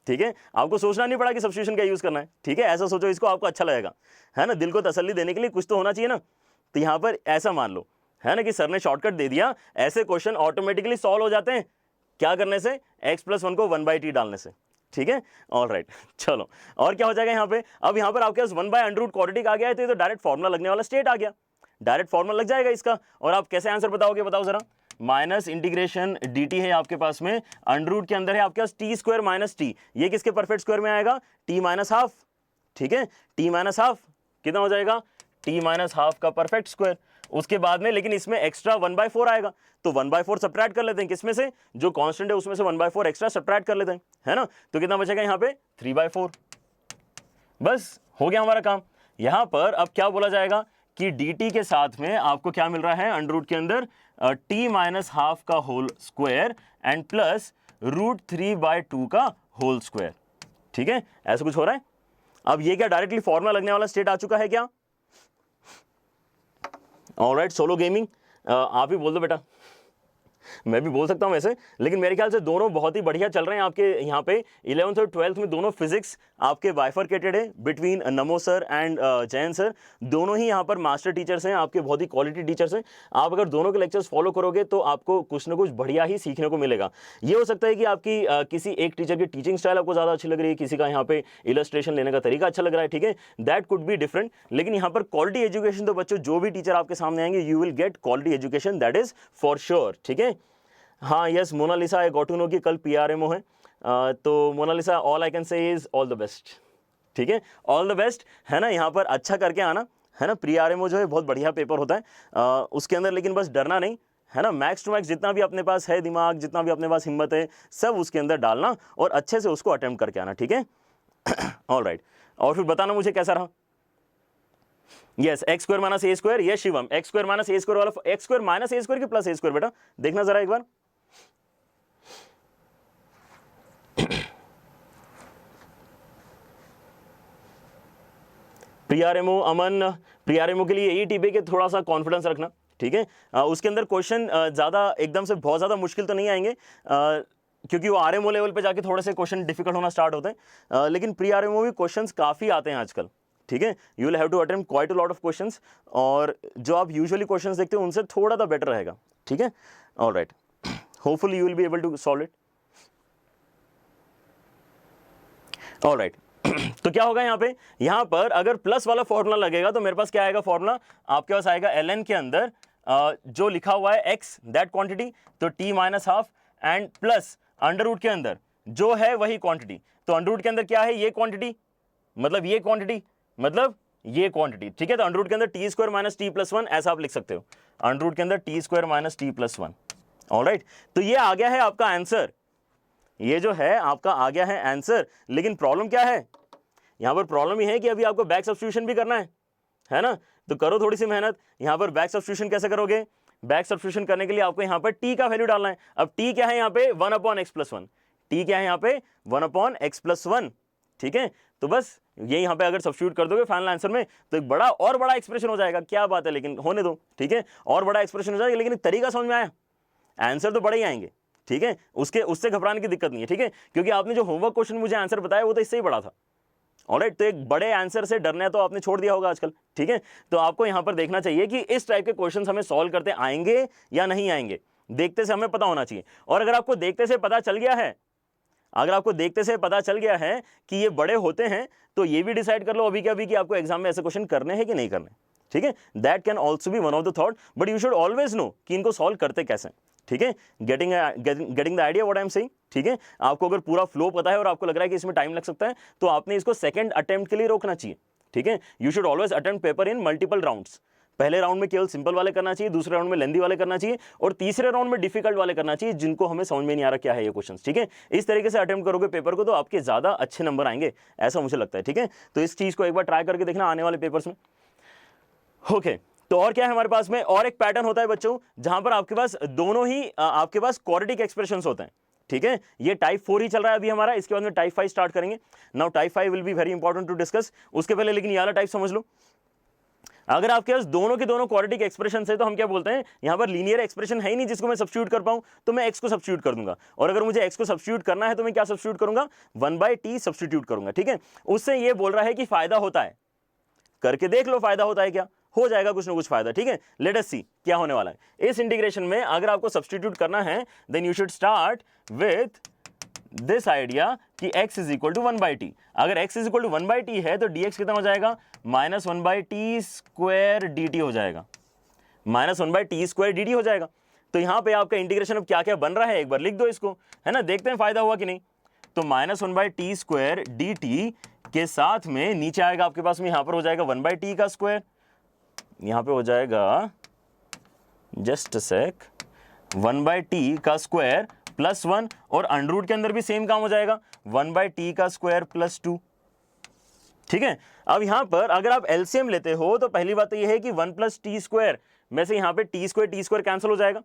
ठीक है, आपको सोचना नहीं पड़ा कि सब्स्टिट्यूशन का यूज करना है। ठीक है, ऐसा सोचो इसको, आपको अच्छा लगेगा, है ना। दिल को तसल्ली देने के लिए कुछ तो होना चाहिए ना। तो यहाँ पर ऐसा मान लो, है ना, कि सर ने शॉर्टकट दे दिया। ऐसे क्वेश्चन ऑटोमेटिकली सॉल्व हो जाते हैं क्या करने से, x+1 को 1/t डालने से। ठीक है, ऑल राइट, चलो और क्या हो जाएगा यहाँ पे। अब यहाँ पर आपके पास 1/√, क्वाड्रेटिक आ गया है तो डायरेक्ट फॉर्मुला लगने वाला स्टेट आ गया, डायरेक्ट फॉर्मुला लग जाएगा इसका। और आप कैसे आंसर बताओगे, बताओ जरा। माइनस इंटीग्रेशन dt है आपके पास में, अंडर के अंदर है आपके पास टी स्क्वायर माइनस टी, ये किसके परफेक्ट स्क्वायर में आएगा, t-½ ठीक है, t-½ कितना हो जाएगा, t-½ का परफेक्ट स्क्वायर। उसके बाद में लेकिन इसमें एक्स्ट्रा 1/4 आएगा, तो 1/4 सब्ट्रैक्ट कर लेते हैं, किसमें से, जो कांस्टेंट है उसमें से 1/4 एक्स्ट्रा सब्ट्रैक्ट कर लेते हैं, है ना। तो कितना बचेगा यहाँ पे 3/4। बस हो गया हमारा काम। यहाँ पर अब क्या बोला जाएगा कि dt के साथ में आपको क्या मिल रहा है, अंडर रूट के अंदर t-½ का होल स्क्वायर एंड प्लस √3/2 का होल स्क्वायर। ठीक है, ऐसा कुछ हो रहा है। अब ये क्या डायरेक्टली फॉर्मुला लगने वाला स्टेट आ चुका है क्या। ऑलराइट, सोलो गेमिंग आप ही बोल दो बेटा, मैं भी बोल सकता हूं वैसे, लेकिन मेरे ख्याल से दोनों बहुत ही बढ़िया चल रहे हैं आपके यहाँ पे। 11th और 12th में दोनों फिजिक्स आपके बाइफरकेटेड है between NaMo sir and Jain sir. दोनों ही यहाँ पर मास्टर टीचर्स हैं आपके, बहुत ही क्वालिटी टीचर्स हैं। आप अगर दोनों के लेक्चर्स फॉलो करोगे तो आपको कुछ ना कुछ बढ़िया ही सीखने को मिलेगा। ये हो सकता है कि आपकी किसी एक टीचर की टीचिंग स्टाइल आपको ज़्यादा अच्छी लग रही है, किसी का यहाँ पे इलस्ट्रेशन लेने का तरीका अच्छा लग रहा है। ठीक है, दैट कुड बी डिफरेंट, लेकिन यहाँ पर क्वालिटी एजुकेशन तो बच्चों जो भी टीचर आपके सामने आएंगे you will get quality education, that is for sure. ठीक है, हाँ yes Monalisa, I got to know कि कल PRMO है। तो Monalisa all I can say is all the best. ठीक है, ऑल द बेस्ट, है ना। यहाँ पर अच्छा करके आना, है ना। PRMO जो है बहुत बढ़िया पेपर होता है उसके अंदर, लेकिन बस डरना नहीं, है ना। मैक्स टू मैक्स जितना भी अपने पास है दिमाग, जितना भी अपने पास हिम्मत है, सब उसके अंदर डालना और अच्छे से उसको अटेम्प्ट करके आना। ठीक है, ऑल राइट, और फिर बताना मुझे कैसा रहा। Yes, x² - a², yes Shivam, x² - a² वाला x² - a² की +a² बेटा, देखना जरा एक बार। PRMO अमन, PRMO के लिए यही टिप है कि थोड़ा सा कॉन्फिडेंस रखना। ठीक है, उसके अंदर क्वेश्चन ज़्यादा एकदम से बहुत ज़्यादा मुश्किल तो नहीं आएंगे क्योंकि वो RMO लेवल पे जाके थोड़े से क्वेश्चन डिफिकल्ट होना स्टार्ट होते हैं, लेकिन PRMO भी क्वेश्चंस काफ़ी आते हैं आजकल। ठीक है, you will have to attempt quite a lot of questions, और जो आप यूजुअली क्वेश्चंस देखते हो उनसे थोड़ा सा बेटर रहेगा। ठीक है, all right, hopefully you will be able to solve it. All right, तो क्या होगा यहाँ पर अगर प्लस वाला फॉर्मूला लगेगा तो मेरे पास क्या आएगा फॉर्मूला, आपके पास आएगा ln के अंदर जो लिखा हुआ है x दैट क्वांटिटी, तो t minus half and plus under root के अंदर जो है वही क्वांटिटी। तो अंडर रूट के अंदर क्या है, ये क्वांटिटी, मतलब ये क्वांटिटी, मतलब ये क्वांटिटी, ठीक है। तो अंडर रूट के अंदर T square minus T plus one, ऐसा आप लिख सकते हो, अंडर रूट के अंदर T square minus T plus one. Alright, तो ये आ गया है आपका आंसर, ये जो है आपका आ गया है आंसर। लेकिन प्रॉब्लम क्या है, यहां पर प्रॉब्लम ये है कि अभी आपको बैक सब्स्टिट्यूशन भी करना है ना। तो करो थोड़ी सी मेहनत। यहां पर बैक सब्स्टिट्यूशन कैसे करोगे, बैक सब्स्टिट्यूशन करने के लिए आपको यहां पर t का वैल्यू डालना है। अब t क्या है यहां पे 1/x+1, t क्या है यहां पे 1/x+1, ठीक है। तो बस ये यहां पे अगर सब्स्टिट्यूट कर दोगे फाइनल आंसर में तो एक बड़ा और बड़ा एक्सप्रेशन हो जाएगा। क्या बात है, लेकिन होने दो, ठीक है, और बड़ा एक्सप्रेशन हो जाएगा, लेकिन तरीका समझ में आया, आंसर तो बड़े ही आएंगे, ठीक है, उससे घबराने की दिक्कत नहीं है, ठीक है, क्योंकि आपने जो होमवर्क क्वेश्चन मुझे आंसर बताया वो तो इससे ही बड़ा था। ऑलराइट, तो एक बड़े आंसर से डरना तो आपने छोड़ दिया होगा आजकल, ठीक है। तो आपको यहां पर देखना चाहिए कि इस टाइप के क्वेश्चंस हमें सॉल्व करते आएंगे या नहीं आएंगे, देखते से हमें पता होना चाहिए। और अगर आपको देखते से पता चल गया है, अगर आपको देखते से पता चल गया है कि ये बड़े होते हैं, तो ये भी डिसाइड कर लो अभी के अभी कि आपको एग्जाम में ऐसे क्वेश्चन करने हैं कि नहीं करने, ठीक है। That can also be one of the thought, but you should always no कि इनको सॉल्व करते कैसे, ठीक है। Getting the idea what I am saying, ठीक है। आपको अगर पूरा फ्लो पता है और आपको लग रहा है कि इसमें टाइम लग सकता है, तो आपने इसको सेकंड अटेम्प्ट के लिए रोकना चाहिए, ठीक है। You should always attempt paper in multiple rounds. पहले राउंड में केवल सिंपल वाले करना चाहिए, दूसरे राउंड में लेंदी वाले करना चाहिए, और तीसरे राउंड में डिफिकल्ट वाले करना चाहिए जिनको हमें समझ में नहीं आ रहा क्या है ये क्वेश्चन, ठीक है। इस तरीके से अटेम्प्ट करोगे पेपर को तो आपके ज्यादा अच्छे नंबर आएंगे, ऐसा मुझे लगता है, ठीक है। तो इस चीज को एक बार ट्राई करके देखना आने वाले पेपर्स में। ओके, तो और क्या है हमारे पास में, और एक पैटर्न होता है बच्चों जहां पर आपके पास दोनों ही आपके पास क्वाड्रेटिक एक्सप्रेशंस होते हैं, ठीक है। ये टाइप 4 ही चल रहा है अभी हमारा, इसके बाद में टाइप 5 स्टार्ट करेंगे। Now type 5 will be very important to discuss. उसके पहले लेकिन ये वाला टाइप समझ लो। अगर आपके पास दोनों के दोनों क्वाड्रेटिक एक्सप्रेशन है तो हम क्या बोलते हैं, यहां पर लीनियर एक्सप्रेशन है ही नहीं जिसको मैं सब्स्टिट्यूट कर पाऊं, तो मैं x को सब्स्टिट्यूट कर दूंगा। और अगर मुझे x को सब्स्टिट्यूट करना है तो मैं क्या सब्स्टिट्यूट करूंगा, 1/t सब्स्टिट्यूट करूंगा, ठीक है। उससे ये बोल रहा है कि फायदा होता है, करके देख लो फायदा होता है क्या, हो जाएगा कुछ ना कुछ फायदा, ठीक है। लेट अस सी क्या होने वाला है इस इंटीग्रेशन में। अगर आपको सब्स्टिट्यूट करना है then you should start with this idea कि x is equal to 1/t। अगर x is equal to 1/t है तो dx कितना हो जाएगा, -1/t² dt हो जाएगा, -1/t² dt हो जाएगा। तो यहां पे आपका इंटीग्रेशन अब क्या क्या बन रहा है एक बार लिख दो इसको, है ना, देखते हैं फायदा हुआ कि नहीं। तो -1/t² dt के साथ में नीचे आएगा आपके पास में, यहां पर हो जाएगा 1/t का स्क्वायर, यहां पे हो जाएगा जस्ट अ सेक 1/t का स्क्वायर +1, और अंडर रूट के अंदर भी सेम काम हो जाएगा 1/t का स्क्वायर +2, ठीक है। अब यहां पर अगर आप एलसीएम लेते हो तो पहली बात तो यह है कि 1 + t² में से यहां पे t² कैंसिल हो जाएगा,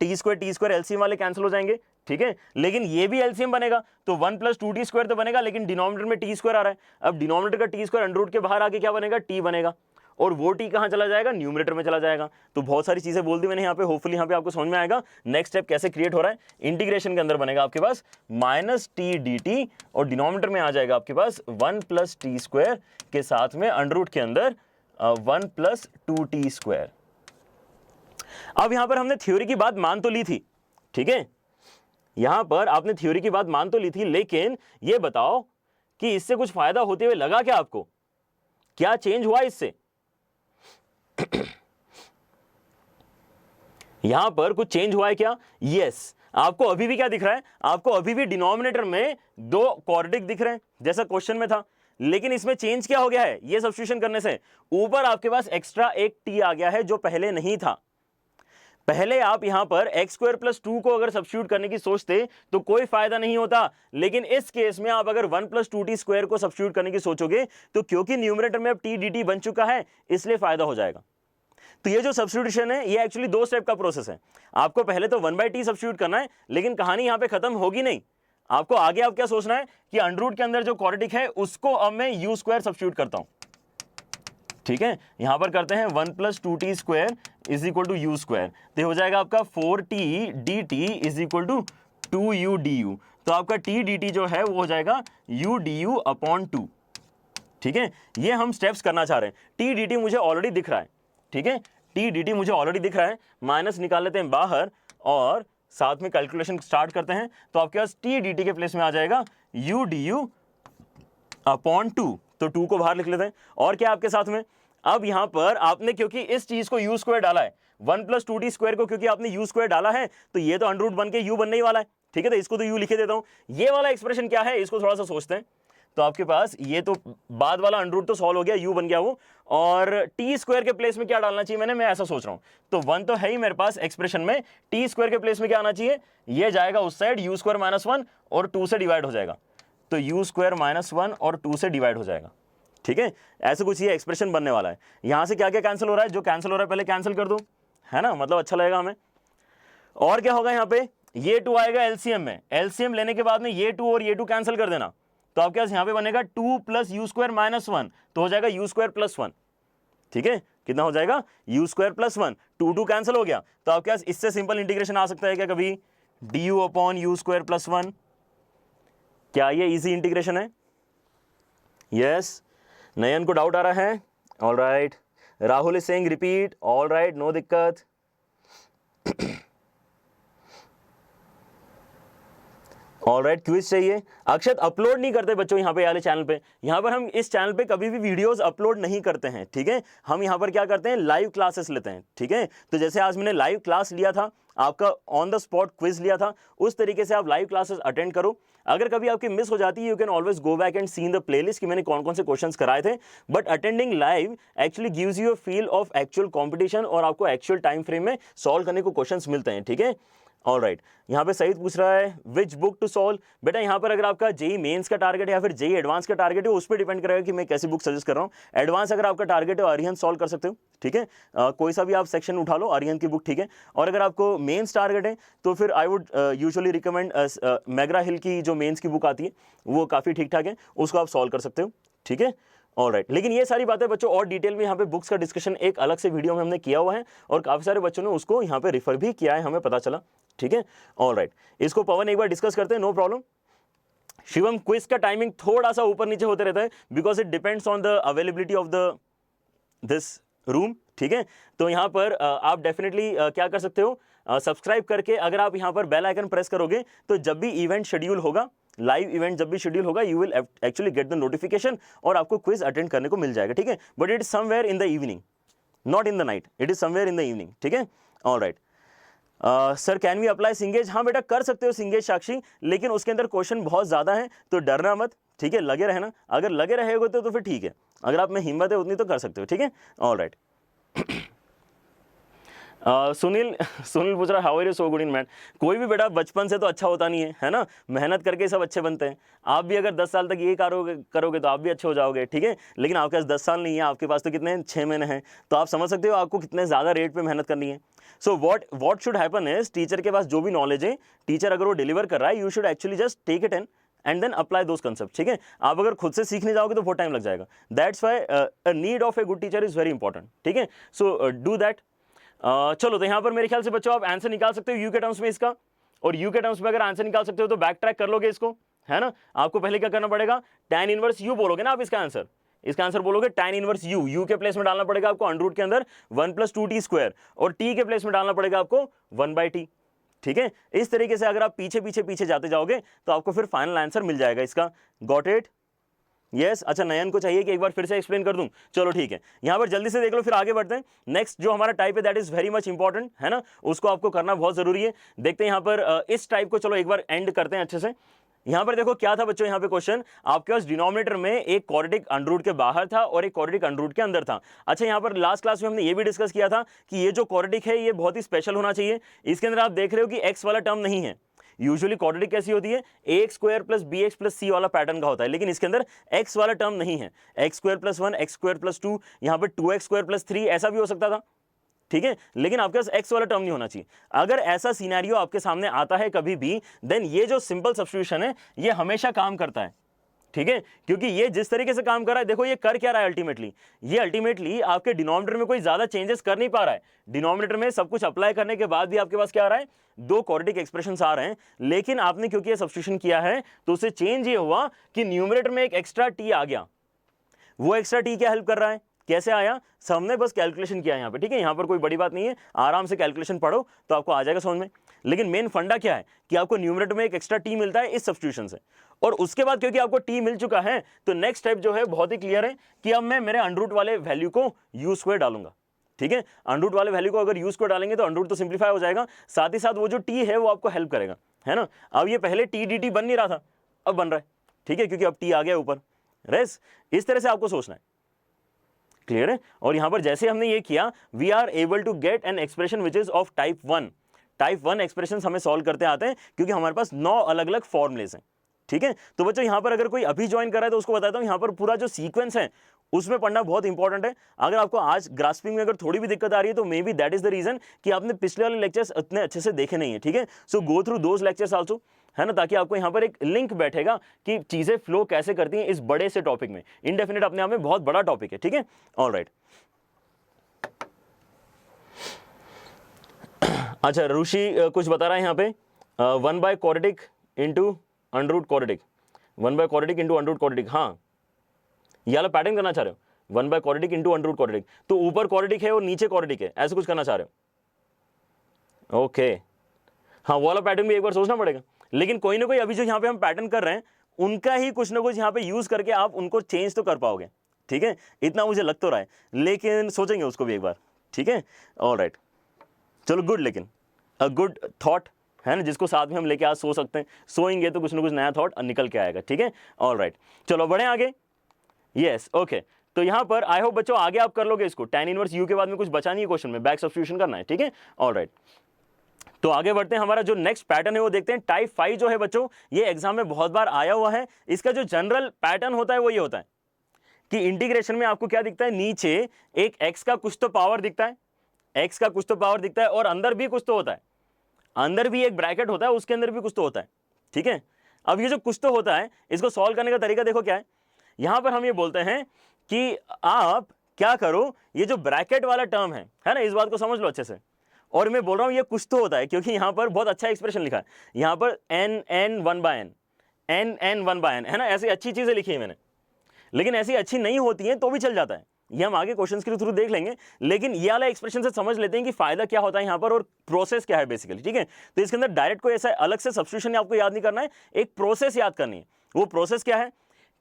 t² एलसीएम वाले कैंसिल हो जाएंगे, ठीक है। लेकिन ये भी एलसीएम बनेगा तो 1 + 2t² तो बनेगा, लेकिन डिनोमिनेटर में t² आ रहा है। अब डिनोमिनेटर का t² अंडर रूट के बाहर आके क्या बनेगा, t बनेगा, और वो t कहां चला जाएगा, न्यूमरेटर में चला जाएगा। तो बहुत सारी चीजें बोल दी मैंने यहाँ पे, होपफुली यहाँ पे आपको समझ में आएगा। नेक्स्ट स्टेप कैसे क्रिएट हो रहा है, इंटीग्रेशन के अंदर बनेगा आपके पास -t dt, और डिनोमिनेटर में आ जाएगा आपके पास 1 + t² के साथ में अंडर रूट के अंदर 1 + 2t²। अब यहां पर हमने थ्योरी की बात मान तो ली थी, ठीक है, यहां पर आपने थ्योरी की बात मान तो ली थी, लेकिन ये बताओ कि इससे कुछ फायदा होते हुए लगा क्या आपको, क्या चेंज हुआ इससे यहां पर कुछ चेंज हुआ है क्या, यस। आपको अभी भी क्या दिख रहा है, आपको अभी भी डिनोमिनेटर में 2 क्वाड्रेटिक दिख रहे हैं जैसा क्वेश्चन में था, लेकिन इसमें चेंज क्या हो गया है, ये सब्स्टिट्यूशन करने से ऊपर आपके पास एक्स्ट्रा एक t आ गया है जो पहले नहीं था। पहले आप यहां पर x² + 2 को अगर सब्स्टिट्यूट करने की सोचते तो कोई फायदा नहीं होता, लेकिन इस केस में आप अगर 1 + 2t² को सब्स्टिट्यूट करने की सोचोगे तो क्योंकि न्यूमरेटर में अब t dt बन चुका है इसलिए फायदा हो जाएगा। तो ये जो सब्स्टिट्यूशन है ये एक्चुअली 2 स्टेप का प्रोसेस है। आपको पहले तो 1/t सब्स्टिट्यूट करना है, लेकिन कहानी यहां पे खत्म होगी नहीं। आपको आगे आप क्या सोचना है कि अंडर रूट के अंदर जो क्वाड्रेटिक है उसको अब मैं u² सब्स्टिट्यूट करता हूं, ठीक है। यहां पर करते हैं 1 + 2t² = u², तो हो जाएगा आपका 4t dt = 2u du। तो आपका t dt जो है वो हो जाएगा u du/2, ठीक है। ये हम स्टेप्स करना चाह रहे हैं। t dt मुझे ऑलरेडी दिख रहा है, ठीक है, t dt मुझे ऑलरेडी दिख रहा है, माइनस निकाल लेते हैं बाहर और साथ में कैलकुलेशन स्टार्ट करते हैं। तो आपके पास t dt के प्लेस में आ जाएगा u du/2, तो 2 को बाहर लिख लेते हैं। और क्या आपके साथ में, अब यहां पर आपने क्योंकि इस चीज को u² डाला है 1 प्लस 2t स्क्वायर को क्योंकि आपने u स्क्वायर डाला है तो ये तो अंडर रूट बन के u बनने ही वाला है, ठीक है, तो इसको तो u लिखे देता हूं। ये वाला एक्सप्रेशन क्या है इसको थोड़ा सा सोचते हैं। तो आपके पास ये तो बाद वाला अंडर रूट तो सॉल्व हो गया, u बन गया वो, और टी स्क्वायर के प्लेस में क्या डालना चाहिए मैं ऐसा सोच रहा हूं। तो 1 तो है ही मेरे पास एक्सप्रेशन में, टी स्क्वायर के प्लेस में क्या आना चाहिए, ये जाएगा उस साइड u स्क्वायर माइनस 1 और 2 से डिवाइड हो जाएगा, तो u स्क्वायर माइनस 1 और 2 से डिवाइड हो जाएगा, ठीक है, ऐसे कुछ ये एक्सप्रेशन बनने वाला है। यहां से क्या क्या कैंसिल हो रहा है, जो कैंसिल हो रहा है पहले कैंसिल कर दो, है ना, मतलब अच्छा लगेगा हमें। और क्या होगा यहाँ पे, ये 2 आएगा एलसीएम में, एलसीएम लेने के बाद में ये 2 और ये 2 कैंसिल कर देना, तो आपके पास यहाँ पे बनेगा 2 प्लस यू स्क्वायर माइनस 1, तो हो जाएगा यू स्क्वायर प्लस 1, ठीक है, कितना हो जाएगा यू स्क्वायर प्लस 1, 2 कैंसिल हो गया, तो आपके पास इससे सिंपल इंटीग्रेशन आ सकता है क्या कभी, D U upon U square plus 1। क्या ये इजी इंटीग्रेशन है? यस, नयन को डाउट आ रहा है, all right, Rahul is saying repeat, all right, no दिक्कत। ऑल राइट, क्विज चाहिए। अक्षत अपलोड नहीं करते बच्चों यहाँ पे वाले चैनल पे, यहाँ पर हम इस चैनल पे कभी भी वीडियोस अपलोड नहीं करते हैं, ठीक है, हम यहाँ पर क्या करते हैं, लाइव क्लासेस लेते हैं, ठीक है। तो जैसे आज मैंने लाइव क्लास लिया था, आपका ऑन द स्पॉट क्विज लिया था, उस तरीके से आप लाइव क्लासेस अटेंड करो। अगर कभी आपकी मिस हो जाती है, you can always go back and see in the playlist कि मैंने कौन कौन से क्वेश्चंस कराए थे। But attending live actually gives you a feel of actual competition, और आपको एक्चुअल टाइम फ्रेम में सॉल्व करने को क्वेश्चंस मिलते हैं, ठीक है। ऑल राइट, यहाँ पे सईद पूछ रहा है विच बुक टू सॉल्व। बेटा यहाँ पर अगर आपका जेई मेंस का टारगेट है या फिर जेई एडवांस का टारगेट है, उस पर डिपेंड करेगा कि मैं कैसी बुक सजेस्ट कर रहा हूँ। एडवांस अगर आपका टारगेट है अरिहंत सॉल्व कर सकते हो, ठीक है, कोई सा भी आप सेक्शन उठा लो, अरिहंत की बुक, ठीक है। और अगर आपको मेंस टारगेट है तो फिर I would usually recommend McGraw Hill की जो मेंस की बुक आती है वो काफ़ी ठीक ठाक है, उसको आप सॉल्व कर सकते हो, ठीक है। ऑल राइट, लेकिन ये सारी बातें बच्चों और डिटेल में यहाँ पे बुक्स का डिस्कशन एक अलग से वीडियो में हमने किया हुआ है, और काफ़ी सारे बच्चों ने उसको यहाँ पे रिफर भी किया है, हमें पता चला, ठीक है। ऑल राइट, इसको पवन एक बार डिस्कस करते हैं, नो प्रॉब्लम। शिवम, क्विज का टाइमिंग थोड़ा सा ऊपर नीचे होते रहता है because it depends on the availability of the this room, ठीक है। तो यहाँ पर आप डेफिनेटली क्या कर सकते हो, सब्सक्राइब करके अगर आप यहाँ पर बेल आइकन प्रेस करोगे तो जब भी इवेंट शेड्यूल होगा, लाइव इवेंट जब भी शेड्यूल होगा, you will actually get the notification और आपको क्विज अटेंड करने को मिल जाएगा, ठीक है। But it is somewhere in the evening, not in the night, it is somewhere in the evening, ठीक है। All right, sir can we apply सिंगेज। हाँ बेटा कर सकते हो सिंगेज साक्षी, लेकिन उसके अंदर क्वेश्चन बहुत ज़्यादा है, तो डरना मत, ठीक है, लगे रहना, अगर लगे रहेगा तो फिर ठीक है, अगर आप में हिम्मत है उतनी तो कर सकते हो, ठीक है। ऑल राइट, सुनील पूछ रहा how are you so good in math. कोई भी बेटा बचपन से तो अच्छा होता नहीं है ना, मेहनत करके सब अच्छे बनते हैं। आप भी अगर 10 साल तक ये करोगे तो आप भी अच्छे हो जाओगे, ठीक है। लेकिन आपके पास 10 साल नहीं है, आपके पास तो कितने 6 महीने हैं, तो आप समझ सकते हो आपको कितने ज़्यादा रेट पे मेहनत करनी है। So what should happen is, teacher के पास जो भी नॉलेज है, टीचर अगर वो डिलीवर कर रहा है, you should actually just take it and then apply those concept, ठीक है। आप अगर खुद से सीखने जाओगे तो बहुत टाइम लग जाएगा। That's why a need of a good teacher is very important, ठीक है। So do that. चलो, तो यहाँ पर मेरे ख्याल से बच्चों आप आंसर निकाल सकते हो यू के टर्म्स में इसका, और यू के टर्म्स में अगर आंसर निकाल सकते हो तो बैक ट्रैक कर लोगे इसको, है ना। आपको पहले क्या करना पड़ेगा, tan इनवर्स u बोलोगे ना आप इसका आंसर बोलोगे tan इनवर्स u के प्लेस में डालना पड़ेगा आपको अंडर रूट के अंदर 1 प्लस 2t स्क्वायर, और t के प्लेस में डालना पड़ेगा आपको 1/t, ठीक है। इस तरीके से अगर आप पीछे जाते जाओगे तो आपको फिर फाइनल आंसर मिल जाएगा इसका। Got it? यस। अच्छा, नयन को चाहिए कि एक बार फिर से एक्सप्लेन कर दूं, चलो ठीक है, यहां पर जल्दी से देख लो, फिर आगे बढ़ते हैं। नेक्स्ट जो हमारा टाइप है that is very much important, है ना, उसको आपको करना बहुत जरूरी है। देखते हैं यहाँ पर इस टाइप को, चलो एक बार एंड करते हैं अच्छे से। यहां पर देखो क्या था बच्चों, यहाँ पे क्वेश्चन आपके पास डिनोमिनेटर में एक क्वाड्रेटिक अंडर रूट के बाहर था और एक क्वाड्रेटिक अंडर रूट के अंदर था। अच्छा, यहाँ पर लास्ट क्लास में हमने ये भी डिस्कस किया था कि ये जो क्वाड्रेटिक है ये बहुत ही स्पेशल होना चाहिए। इसके अंदर आप देख रहे हो कि एक्स वाला टर्म नहीं है। यूजुअली क्वाड्रेटिक कैसी होती है, x square plus B x plus C वाला पैटर्न का होता है, लेकिन इसके अंदर एक्स वाला टर्म नहीं है। X square plus 1, x square plus 2, यहाँ पर 2x स्क्वायर प्लस 3 ऐसा भी हो सकता था, ठीक है, लेकिन आपके पास एक्स वाला टर्म नहीं होना चाहिए। अगर ऐसा सिनेरियो आपके सामने आता है कभी भी, देन ये जो सिंपल सब्स्टिट्यूशन है ये हमेशा काम करता है, ठीक है, क्योंकि ये जिस तरीके से काम कर रहा है, देखो ये कर क्या रहा है अल्टीमेटली, ये अल्टीमेटली आपके डिनोमिनेटर में कोई ज्यादा चेंजेस कर नहीं पा रहा है। डिनोमिनेटर में सब कुछ अप्लाई करने के बाद भी आपके पास क्या आ रहा है, 2 क्वाड्रेटिक एक्सप्रेशंस आ रहे हैं, लेकिन आपने क्योंकि ये सब्स्टिट्यूशन किया है तो उससे चेंज ये हुआ कि न्यूमरेटर में एक एक्स्ट्रा टी आ गया। वो एक्स्ट्रा टी क्या हेल्प कर रहा है, कैसे आया, हमने बस कैलकुलेशन किया यहाँ पे, ठीक है। यहाँ पर कोई बड़ी बात नहीं है, आराम से कैलकुलेशन पढ़ो तो आपको आ जाएगा समझ में। लेकिन मेन फंडा क्या है कि आपको न्यूमरेटर में एक एक्स्ट्रा टी मिलता है इस सब्स्टिट्यूशन से, और उसके बाद क्योंकि आपको टी मिल चुका है तो नेक्स्ट स्टेप जो है बहुत ही क्लियर है कि अब मैं मेरे अंडर रूट वाले वैल्यू को यू स्क्वायर डालूंगा, ठीक है। अंडरूट वाले वैल्यू को अगर यूज को डालेंगे तो अंडरूट तो सिंप्लीफाई हो जाएगा, साथ ही साथ वो जो टी है वो आपको हेल्प करेगा, है ना। अब ये पहले टी डी टी बन नहीं रहा था, अब बन रहा है, ठीक है, क्योंकि अब टी आ गया ऊपर। रेस इस तरह से आपको सोचना है, क्लियर है। और यहां पर जैसे हमने ये किया, we are able to get an expression which is of type 1। Type 1 expression हमें सॉल्व करते आते हैं क्योंकि हमारे पास 9 अलग अलग फॉर्मुलेज हैं, ठीक है। तो बच्चों यहां पर अगर कोई अभी ज्वाइन कर रहा है तो उसको बताता हूं, यहां पर पूरा जो सीक्वेंस है उसमें पढ़ना बहुत इंपॉर्टेंट है। अगर आपको आज ग्रास्पिंग में अगर थोड़ी भी दिक्कत आ रही है तो maybe that is the reason कि आपने पिछले वाले लेक्चर्स इतने अच्छे से देखे नहीं है, ठीक है। So go through those lectures also, है ना, ताकि आपको यहां पर एक लिंक बैठेगा कि चीजें फ्लो कैसे करती हैं इस बड़े से टॉपिक में। इनडेफिनेट अपने आप में बहुत बड़ा टॉपिक है, ठीक है। ऑलराइट, अच्छा ऋषि कुछ बता रहा है यहाँ पे 1 by quadratic into under root quadratic, 1 by quadratic into under root quadratic, हाँ ये वाला पैटर्न करना चाह रहे हो, 1 by quadratic into under root quadratic, तो ऊपर क्वाड्रेटिक है और नीचे क्वाड्रेटिक है, ऐसे कुछ करना चाह रहे हो, ओके। हाँ वो वाला पैटर्न भी एक बार सोचना पड़ेगा, लेकिन कोई ना कोई अभी जो यहाँ पे हम पैटर्न कर रहे हैं उनका ही कुछ ना कुछ यहाँ पे यूज करके आप उनको चेंज तो कर पाओगे, ठीक है, इतना मुझे लग तो रहा है, लेकिन सोचेंगे उसको भी एक बार, ठीक है। ऑलराइट, चलो गुड, लेकिन अ गुड थॉट है ना, जिसको साथ में हम लेके आज सो सकते हैं, सोएंगे तो कुछ ना कुछ नया थॉट निकल के आएगा, ठीक है। ऑलराइट, चलो बढ़े आगे, यस ओके। तो यहां पर आई होप बच्चों आगे आप कर लोगे इसको, tan इनवर्स u के बाद में कुछ बचा नहीं है क्वेश्चन में, बैक सब्स्टिट्यूशन करना है, ठीक है। ऑलराइट, तो आगे बढ़ते हैं, हमारा जो नेक्स्ट पैटर्न है वो देखते हैं। टाइप 5 जो है बच्चों, ये एग्जाम में बहुत बार आया हुआ है। इसका जो जनरल पैटर्न होता है वो ये होता है कि इंटीग्रेशन में आपको क्या दिखता है, नीचे एक x का कुछ तो पावर दिखता है, x का कुछ तो पावर दिखता है, और अंदर भी कुछ तो होता है, अंदर भी एक ब्रैकेट होता है, उसके अंदर भी कुछ तो होता है, ठीक है। अब ये जो कुछ तो होता है, इसको सॉल्व करने का तरीका देखो क्या है। यहां पर हम ये बोलते हैं कि आप क्या करो, ये जो ब्रैकेट वाला टर्म है ना, इस बात को समझ लो अच्छे से। और मैं बोल रहा हूं ये कुछ तो होता है क्योंकि यहां पर बहुत अच्छा एक्सप्रेशन लिखा है, यहां पर n 1 by n 1 by n, है ना, ऐसी अच्छी चीजें लिखी है मैंने, लेकिन ऐसी अच्छी नहीं होती है तो भी चल जाता है, ये हम आगे क्वेश्चंस के थ्रू देख लेंगे। लेकिन ये वाला एक्सप्रेशन से समझ लेते हैं कि फायदा क्या होता है यहाँ पर और प्रोसेस क्या है बेसिकली, ठीक है। तो इसके अंदर डायरेक्ट कोई ऐसा अलग से सब्स्टिट्यूशन आपको याद नहीं करना है, एक प्रोसेस याद करनी है। वो प्रोसेस क्या है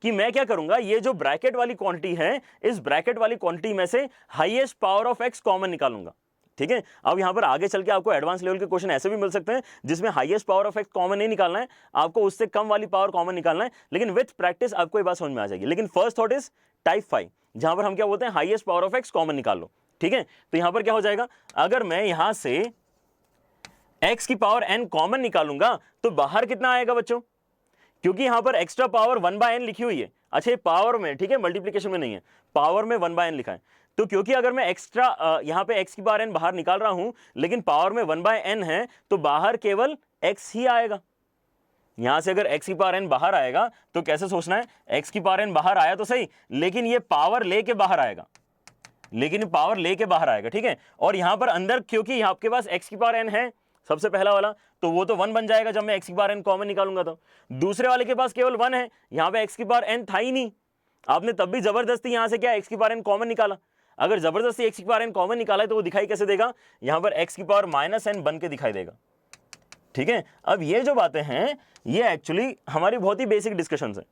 कि मैं क्या करूंगा, ये जो ब्रैकेट वाली क्वांटिटी है, इस ब्रैकेट वाली क्वांटिटी में से highest power of x common निकालूंगा, ठीक है। अब यहां पर आगे चल के आपको एडवांस लेवल के क्वेश्चन ऐसे भी मिल सकते हैं जिसमें highest power of x common नहीं निकालना है, आपको उससे कम वाली पावर कॉमन निकालना है, लेकिन विथ प्रैक्टिस आपको ये बात समझ में आ जाएगी। लेकिन फर्स्ट थॉट इज टाइप 5, जहां पर हम क्या बोलते हैं, highest power of x common निकाल लो, ठीक है। तो यहां पर क्या हो जाएगा, अगर मैं यहां से x की पावर n कॉमन निकालूंगा तो बाहर कितना आएगा बच्चों, क्योंकि यहां पर एक्स्ट्रा पावर 1 बाय n लिखी हुई है, अच्छा ये पावर में, ठीक है, मल्टीप्लीकेशन में नहीं है, पावर में 1 बाय n लिखा है। तो क्योंकि अगर मैं एक्स्ट्रा यहां पे x की पावर n बाहर निकाल रहा हूं लेकिन पावर में 1 बाय n है, तो बाहर केवल x ही आएगा। यहां से अगर x की पावर n बाहर आएगा तो कैसे सोचना है, x की पावर n बाहर आया तो सही, लेकिन ये पावर लेके बाहर आएगा, लेकिन पावर लेके बाहर आएगा, ठीक है। और यहां पर अंदर क्योंकि आपके पास x की पावर n है, सबसे पहला वाला, तो वो तो 1 बन जाएगा जब मैं x की पावर n कॉमन निकालूंगा। तो दूसरे वाले के पास केवल 1 है, यहां पे x की पावर n था ही नहीं, आपने तब भी जबरदस्ती यहां से क्या x की पावर n कॉमन निकाला। अगर जबरदस्ती x की पावर n कॉमन निकाला है तो वो दिखाई कैसे देगा, यहां पर x की पावर -n बन के दिखाई देगा, ठीक है। अब ये जो बातें हैं ये एक्चुअली हमारी बहुत ही बेसिक डिस्कशंस है,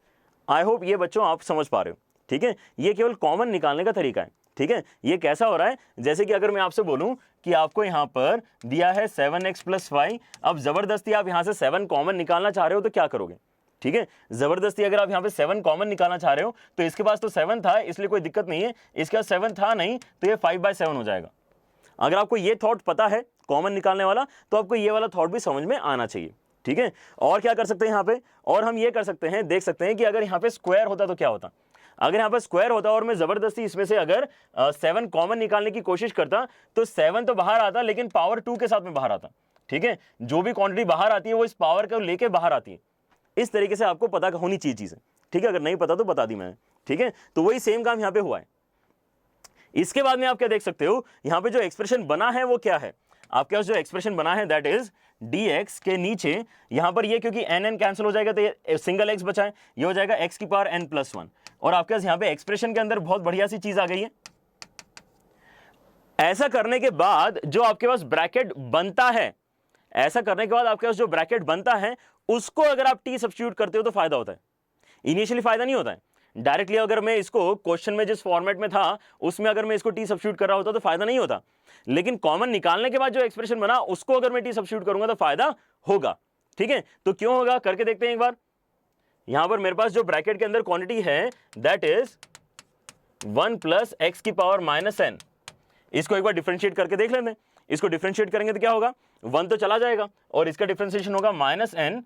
आई होप ये बच्चों आप समझ पा रहे हो, ठीक है। ये केवल कॉमन निकालने का तरीका है, ठीक है। ये कैसा हो रहा है, जैसे कि अगर मैं आपसे बोलूं कि आपको यहां पर दिया है 7x + 5, अब जबरदस्ती आप यहां से 7 कॉमन निकालना चाह रहे हो तो क्या करोगे, ठीक है। जबरदस्ती अगर आप यहां पे 7 कॉमन निकालना चाह रहे हो तो इसके पास तो 7 था इसलिए कोई दिक्कत नहीं है, इसके पास 7 था नहीं तो ये 5/7 हो जाएगा। अगर आपको ये थॉट पता है कॉमन निकालने वाला तो आपको ये वाला थॉट भी समझ में आना चाहिए, ठीक है। और क्या कर सकते हैं यहाँ पे, और हम ये कर सकते हैं, देख सकते हैं कि अगर यहाँ पे स्क्वायर होता तो क्या होता। अगर यहाँ पर स्क्वायर होता और मैं जबरदस्ती इसमें से अगर 7 कॉमन निकालने की कोशिश करता तो 7 तो बाहर आता लेकिन पावर 2 के साथ में बाहर आता, ठीक है। जो भी क्वांटिटी बाहर आती है वो इस पावर को लेके बाहर आती है, इस तरीके से आपको पता होनी चाहिए चीजें, ठीक है। अगर नहीं पता तो बता दी मैंने, ठीक है। तो वही सेम काम यहाँ पे हुआ है। इसके बाद में आप क्या देख सकते हो, यहाँ पे जो एक्सप्रेशन बना है वो क्या है, आपके पास जो एक्सप्रेशन बना है दैट इज dx के नीचे यहां पर ये क्योंकि n कैंसिल हो जाएगा तो ये सिंगल x बचा है, ये हो जाएगा x की पावर n + 1। और आपके पास यहां पे एक्सप्रेशन के अंदर बहुत बढ़िया सी चीज आ गई है। ऐसा करने के बाद जो आपके पास ब्रैकेट बनता है, ऐसा करने के बाद आपके पास जो ब्रैकेट बनता है उसको अगर आप t सब्स्टिट्यूट करते हो तो फायदा होता है। इनिशियली फायदा नहीं होता है, डायरेक्टली अगर मैं इसको क्वेश्चन में जिस फॉर्मेट में था उसमें अगर मैं इसको टी सब्स्टिट्यूट कर रहा होता तो फायदा नहीं होता, लेकिन कॉमन निकालने के बाद जो एक्सप्रेशन बना उसको अगर मैं टी सब्स्टिट्यूट करूंगा तो फायदा होगा। ठीक है, तो क्यों होगा करके देखते हैं एक बार। यहां पर मेरे पास जो ब्रैकेट के अंदर क्वांटिटी है दैट इज 1 प्लस एक्स की पावर माइनस एन, इसको एक बार डिफरेंशिएट करके देख लेते हैं। इसको डिफरेंशिएट करेंगे तो क्या होगा, 1 तो चला जाएगा और इसका डिफरेंशिएशन होगा माइनस एन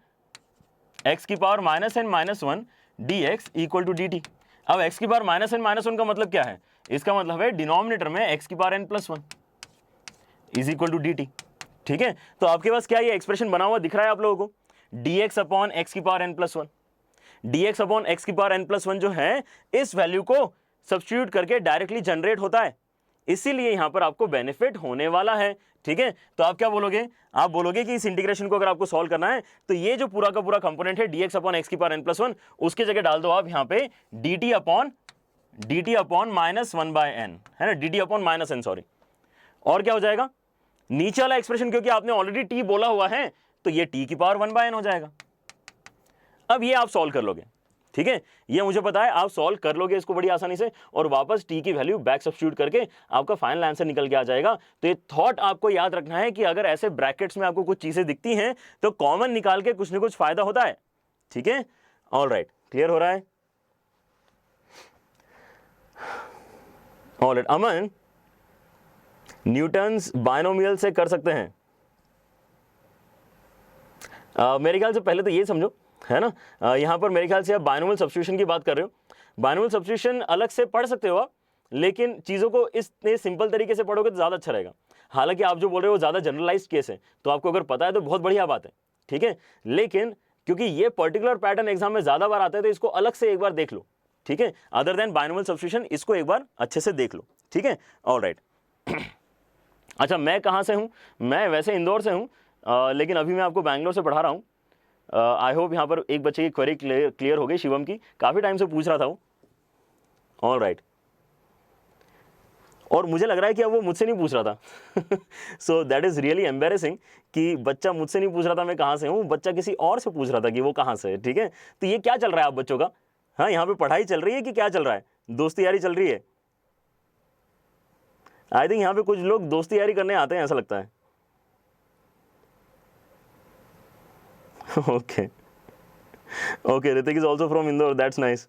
एक्स की power minus N minus 1 D X equal to D T. अब एक्स की पावर माइनस एन माइनस 1 का मतलब क्या है, इसका मतलब है डिनोमिनेटर में एक्स की power N plus 1 is equal to D T. ठीक है, तो आपके पास क्या ये एक्सप्रेशन बना हुआ दिख रहा है आप लोगों को, डी एक्स अपॉन एक्स की power N plus 1। D x upon x की पावर एन प्लस 1 जो है इस वैल्यू को सब्स्टिट्यूट करके डायरेक्टली जनरेट होता है, इसीलिए यहां पर आपको बेनिफिट होने वाला है। ठीक है, तो आप क्या बोलोगे, आप बोलोगे कि इस इंटीग्रेशन को अगर आपको सॉल्व करना है तो ये जो पूरा का पूरा कंपोनेंट है dx अपॉन एक्स की पावर n प्लस 1 उसकी जगह डाल दो आप यहां पे dt upon minus 1 by n, है ना, dt upon minus n, sorry. और क्या हो जाएगा, नीचे वाला एक्सप्रेशन क्योंकि आपने ऑलरेडी t बोला हुआ है तो ये t की पावर 1 बाय n हो जाएगा। अब ये आप सॉल्व कर लोगे, ठीक है, ये मुझे पता है आप सॉल्व कर लोगे इसको बड़ी आसानी से और वापस t की वैल्यू बैक सब्स्टिट्यूट करके आपका फाइनल आंसर निकल के आ जाएगा। तो ये थॉट आपको याद रखना है कि अगर ऐसे ब्रैकेट्स में आपको कुछ चीजें दिखती हैं तो कॉमन निकाल के कुछ ना कुछ फायदा होता है। ठीक है, ऑलराइट, क्लियर हो रहा है? ऑलराइट, अमन न्यूटन्स बायनोमियल से कर सकते हैं? मेरे ख्याल से पहले तो ये समझो, है ना, यहां पर मेरे ख्याल से आप बायनोमियल सब्स्टिट्यूशन की बात कर रहे हो। बायनोमियल सब्स्टिट्यूशन अलग से पढ़ सकते हो आप, लेकिन चीज़ों को इतने सिंपल तरीके से पढ़ोगे तो ज़्यादा अच्छा रहेगा। हालांकि आप जो बोल रहे हो ज़्यादा जनरलाइज्ड केस है, तो आपको अगर पता है तो बहुत बढ़िया बात है। ठीक है, लेकिन क्योंकि ये पर्टिकुलर पैटर्न एग्जाम में ज़्यादा बार आता है तो इसको अलग से एक बार देख लो। ठीक है, अदर देन बायनोमियल सब्स्टिट्यूशन इसको एक बार अच्छे से देख लो। ठीक है, ऑलराइट। अच्छा, मैं कहाँ से हूँ? मैं वैसे इंदौर से हूँ, लेकिन अभी मैं आपको बैंगलोर से पढ़ा रहा हूँ। आई होप यहाँ पर एक बच्चे की क्वेरी क्लियर हो गई, शिवम की, काफ़ी टाइम से पूछ रहा था वो। ऑलराइट, और मुझे लग रहा है कि अब वो मुझसे नहीं पूछ रहा था। So that is really embarrassing कि बच्चा मुझसे नहीं पूछ रहा था मैं कहाँ से हूँ, बच्चा किसी और से पूछ रहा था कि वो कहाँ से है। ठीक है, तो ये क्या चल रहा है आप बच्चों का? हाँ, यहाँ पे पढ़ाई चल रही है कि क्या चल रहा है, दोस्ती यारी चल रही है? आई थिंक यहाँ पे कुछ लोग दोस्ती यारी करने आते हैं, ऐसा लगता है। Okay. Okay, Ritik is also from Indore. That's nice.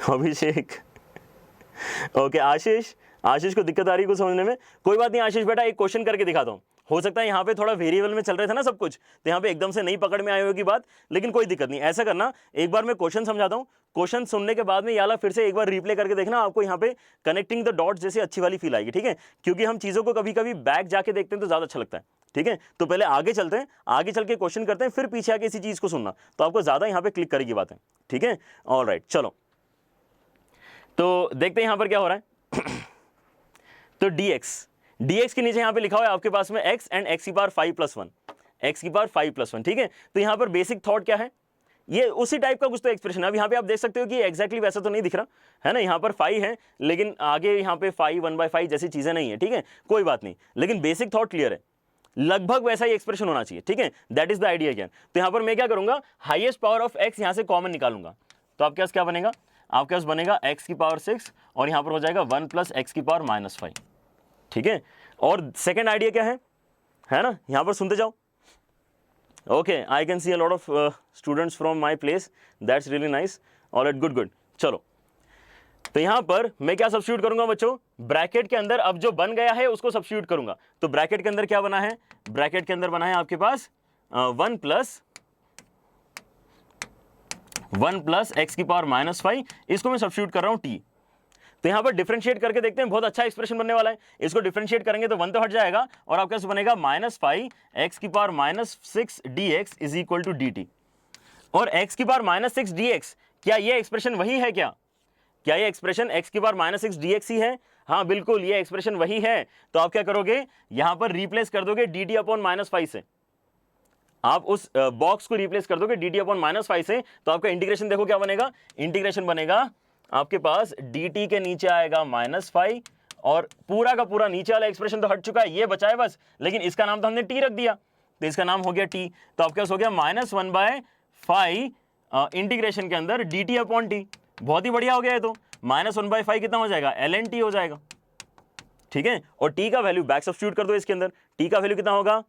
Abhishek, okay, Ashish को दिक्कत आ रही है कुछ समझने में? कोई बात नहीं आशीष बेटा, एक क्वेश्चन करके दिखाता हूँ। हो सकता है यहाँ पे थोड़ा वेरिएबल में चल रहे थे ना सब कुछ, तो यहाँ पे एकदम से नहीं पकड़ में आई होगी बात, लेकिन कोई दिक्कत नहीं। ऐसा करना, एक बार मैं क्वेश्चन समझाता हूँ, क्वेश्चन सुनने के बाद में याला फिर से एक बार रिप्ले करके देखना, आपको यहाँ पे कनेक्टिंग द डॉट्स जैसी अच्छी वाली फील आएगी। ठीक है, क्योंकि हम चीज़ों को कभी कभी बैक जाके देखते हैं तो ज़्यादा अच्छा लगता है। ठीक है, तो पहले आगे चलते हैं, आगे चल के क्वेश्चन करते हैं, फिर पीछे आके इसी चीज़ को सुनना, तो आपको ज़्यादा यहाँ पे क्लिक करेगी बातें। ठीक है, ऑलराइट, चलो तो देखते हैं यहाँ पर क्या हो रहा है। तो dx के नीचे यहाँ पे लिखा हुआ है आपके पास में x एंड x की पावर 5 प्लस 1, x की पावर 5 प्लस 1। ठीक है, तो यहाँ पर बेसिक थॉट क्या है, ये उसी टाइप का कुछ तो एक्सप्रेशन है। अब यहाँ पे आप देख सकते हो कि एग्जैक्टली वैसा तो नहीं दिख रहा है ना, यहाँ पर 5 है लेकिन आगे यहाँ पे 5 1/5 जैसी चीजें नहीं है। ठीक है, कोई बात नहीं, लेकिन बेसिक थॉट क्लियर है, लगभग वैसा ही एक्सप्रेशन होना चाहिए। ठीक है, that is the idea here. तो यहाँ पर मैं क्या करूंगा, हाईएस्ट पावर ऑफ x यहाँ से कॉमन निकालूंगा, तो आपके पास क्या बनेगा, आपके पास बनेगा x की पावर 6 और यहाँ पर हो जाएगा 1 प्लस x की पावर माइनस 5। ठीक है, और सेकेंड आइडिया क्या है ना, यहाँ पर सुनते जाओ। Okay, I can see a lot of students from my place, that's really nice. Alright, good good. चलो, तो यहां पर मैं क्या सब्स्टिट्यूट करूंगा बच्चों, ब्रैकेट के अंदर अब जो बन गया है उसको सब्स्टिट्यूट करूंगा। तो ब्रैकेट के अंदर क्या बना है, ब्रैकेट के अंदर बना है आपके पास 1 प्लस एक्स की पावर माइनस 5, इसको मैं सब्स्टिट्यूट कर रहा हूं t। तो यहां पर डिफरेंशिएट करके देखते हैं, बहुत अच्छा एक्सप्रेशन बनने वाला है। इसको डिफरेंशिएट करेंगे तो 1 तो हट जाएगा और आपके पास बनेगा -5 एक्स की power -6 dx is equal to dt। और x की पावर -6 dx, क्या ये एक्सप्रेशन वही है? क्या ये एक्सप्रेशन x की पावर -6 dx ही है? हाँ बिल्कुल, ये एक्सप्रेशन वही है। तो आप क्या करोगे, यहां पर रिप्लेस कर दोगे dt अपॉन -5 से, आप उस बॉक्स को रिप्लेस कर दोगे dt अपॉन -5 से, तो आपका इंटीग्रेशन देखो क्या बनेगा, इंटीग्रेशन बनेगा आपके पास dt के नीचे आएगा -5 और पूरा का पूरा नीचे वाला एक्सप्रेशन तो हट चुका है, ये बचा है बस, लेकिन इसका नाम तो हमने t रख दिया, तो इसका नाम हो गया t। तो आपके पास हो गया -1/5 इंटीग्रेशन के अंदर dt अपॉन टी, बहुत ही बढ़िया हो गया है। तो -1/5 कितना हो जाएगा, ln t हो जाएगा, ठीक है। और t का वैल्यू बैक सब्स्टिट्यूट कर दो इसके अंदर, t का वैल्यू कितना होगा,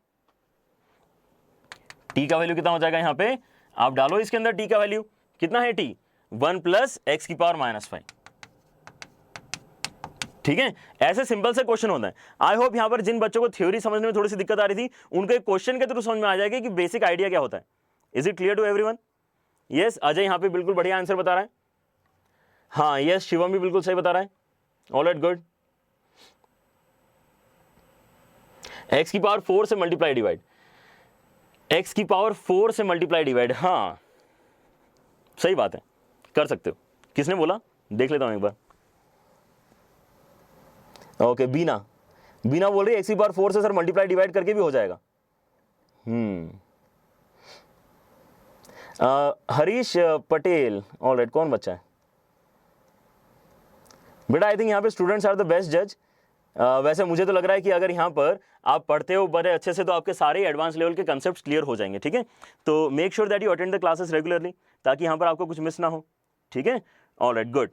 t का वैल्यू कितना हो जाएगा, यहां पे आप डालो इसके अंदर t का वैल्यू कितना है, t 1 + x⁻⁻5, ठीक है। ऐसे सिंपल से क्वेश्चन होता है। आई होप यहां पर जिन बच्चों को थ्योरी समझने में थोड़ी सी दिक्कत आ रही थी, उनको एक क्वेश्चन के थ्रू समझ में आ जाएगी कि बेसिक आइडिया क्या होता है। Is it clear to everyone? Yes, Ajay यहां पे बिल्कुल बढ़िया आंसर बता रहा है। हाँ यस, शिवम भी बिल्कुल सही बता रहा है। Alright, good. x⁻4 से मल्टीप्लाई डिवाइड, x⁻4 से मल्टीप्लाई डिवाइड, हाँ सही बात है, कर सकते हो। किसने बोला, देख लेता हूं एक बार। ओके, बीना बोल रही है x⁻4 से सर मल्टीप्लाई डिवाइड करके भी हो जाएगा। हरीश पटेल, ऑलराइट, कौन बच्चा है बेटा? आई थिंक यहाँ पे स्टूडेंट्स आर द बेस्ट जज। वैसे मुझे तो लग रहा है कि अगर यहाँ पर आप पढ़ते हो बड़े अच्छे से तो आपके सारे एडवांस लेवल के कंसेप्ट क्लियर हो जाएंगे, ठीक है। तो make sure that you attend the classes regularly, ताकि यहाँ पर आपको कुछ मिस ना हो, ठीक है। Alright, good.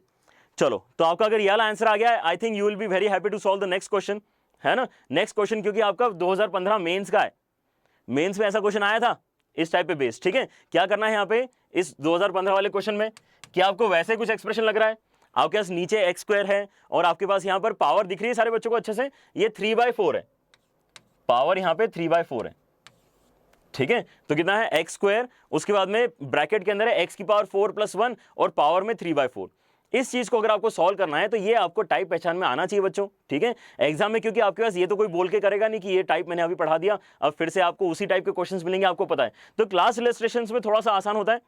चलो, तो आपका अगर ये वाला आंसर आ गया है, I think you will be very happy to solve the next question, है ना। नेक्स्ट क्वेश्चन क्योंकि आपका 2015 मेंस का है, मेंस में ऐसा क्वेश्चन आया था इस टाइप पे बेस्ड, ठीक है। क्या करना है यहाँ पे इस 2015 वाले क्वेश्चन में, क्या आपको वैसे कुछ एक्सप्रेशन लग रहा है, आपके पास नीचे x² है और आपके पास यहाँ पर पावर दिख रही है सारे बच्चों को अच्छे से, ये 3/4 है, पावर यहाँ पे 3/4 है, ठीक है। तो कितना है x², उसके बाद में ब्रैकेट के अंदर है x⁻4 + 1 और पावर में 3/4। इस चीज को अगर आपको सॉल्व करना है तो ये आपको टाइप पहचान में आना चाहिए बच्चों, ठीक है। एग्जाम में क्योंकि आपके पास ये तो कोई बोल के करेगा नहीं कि ये टाइप मैंने अभी पढ़ा दिया, अब फिर से आपको उसी टाइप के क्वेश्चंस मिलेंगे, आपको पता है। तो क्लास इलस्ट्रेशंस में थोड़ा सा आसान होता है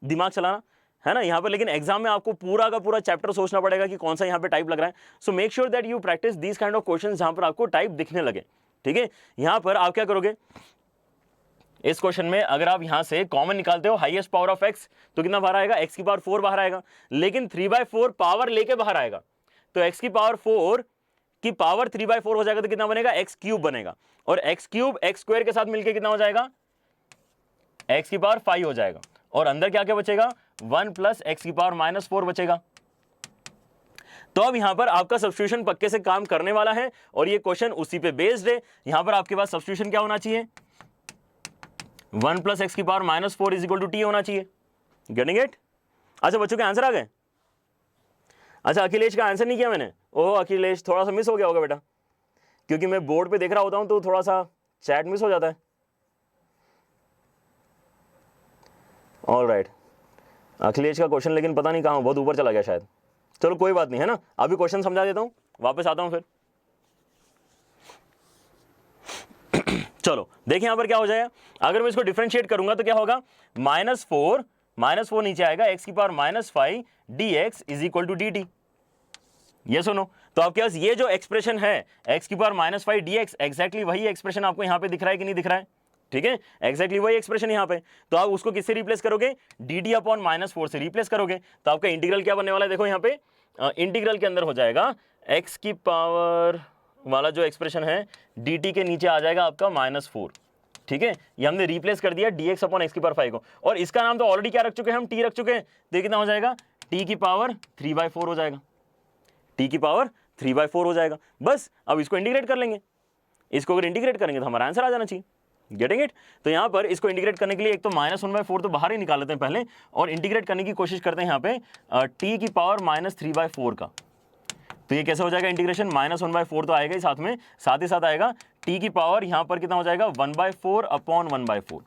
दिमाग चलाना, है ना यहाँ पर, लेकिन एग्जाम में आपको पूरा का पूरा चैप्टर सोचना पड़ेगा कि कौन सा यहाँ पे टाइप लग रहा है। So make sure that you practice these kind of questions जहां पर आपको टाइप दिखने लगे, ठीक है। यहाँ पर आप क्या करोगे, इस क्वेश्चन में अगर आप यहां से कॉमन निकालते हो हाईएस्ट पावर ऑफ x, तो कितना बाहर आएगा, x⁻4 बाहर आएगा, लेकिन 3/4 पावर लेके बाहर आएगा, तो x⁻4 की पावर 3/4 हो जाएगा, तो कितना बनेगा, x³ बनेगा, और x³ x² के साथ मिलके कितना हो जाएगा, x⁻5 हो जाएगा, और अंदर क्या क्या बचेगा, 1 + x⁻⁻4 बचेगा। तो अब यहां पर आपका सब्स्टिट्यूशन पक्के से काम करने वाला है और ये क्वेश्चन उसी पे बेस्ड है। यहां पर आपके पास सब्स्टिट्यूशन क्या होना चाहिए, 1 + x⁻⁻4 = t होना चाहिए। Getting it? अच्छा बच्चों के आंसर आ गए। अच्छा, अखिलेश का आंसर नहीं किया मैंने, ओह अखिलेश थोड़ा सा मिस हो गया होगा बेटा, क्योंकि मैं बोर्ड पे देख रहा होता हूं तो थोड़ा सा चैट मिस हो जाता है। ऑलराइट, अखिलेश का क्वेश्चन लेकिन पता नहीं कहां, बहुत ऊपर चला गया शायद। चलो कोई बात नहीं, है ना, अभी क्वेश्चन समझा देता हूं, वापस आता हूं फिर। चलो देखिए यहां पर क्या हो जाएगा, अगर मैं इसको डिफरेंशिएट करूंगा तो क्या होगा, -4 नीचे आएगा, x⁻5 dx = dt। ये सुनो, तो आपके पास ये जो एक्सप्रेशन है x⁻5 dx, एग्जैक्टली वही एक्सप्रेशन आपको यहां पे दिख रहा है कि नहीं दिख रहा है, ठीक है, एग्जैक्टली वही एक्सप्रेशन यहां पे। तो आप उसको किससे रिप्लेस करोगे, dd/-4 से रिप्लेस करोगे, तो आपका इंटीग्रल क्या बनने वाला है, देखो यहां पे इंटीग्रल के अंदर हो जाएगा x की पावर वाला जो एक्सप्रेशन है dt के नीचे आ जाएगा आपका -4, ठीक है। ये हमने रिप्लेस कर दिया dx/x⁻5 को, और इसका नाम तो ऑलरेडी क्या रख चुके हैं हम, t रख चुके हैं, तो कितना हो जाएगा, t की पावर 3/4 हो जाएगा, t की पावर 3/4 हो जाएगा। बस अब इसको इंटीग्रेट कर लेंगे, इसको अगर इंटीग्रेट करेंगे तो हमारा आंसर आ जाना चाहिए। Getting it? तो यहाँ पर इसको इंटीग्रेट करने के लिए एक तो -1/4 तो बाहर ही निकाल लेते हैं पहले, और इंटीग्रेट करने की कोशिश करते हैं यहाँ पे t की पावर -3/4 का। तो ये कैसे हो जाएगा इंटीग्रेशन, -1/4 तो आएगा ही साथ ही साथ आएगा t की पावर यहाँ पर कितना हो जाएगा, 1/4/1/4,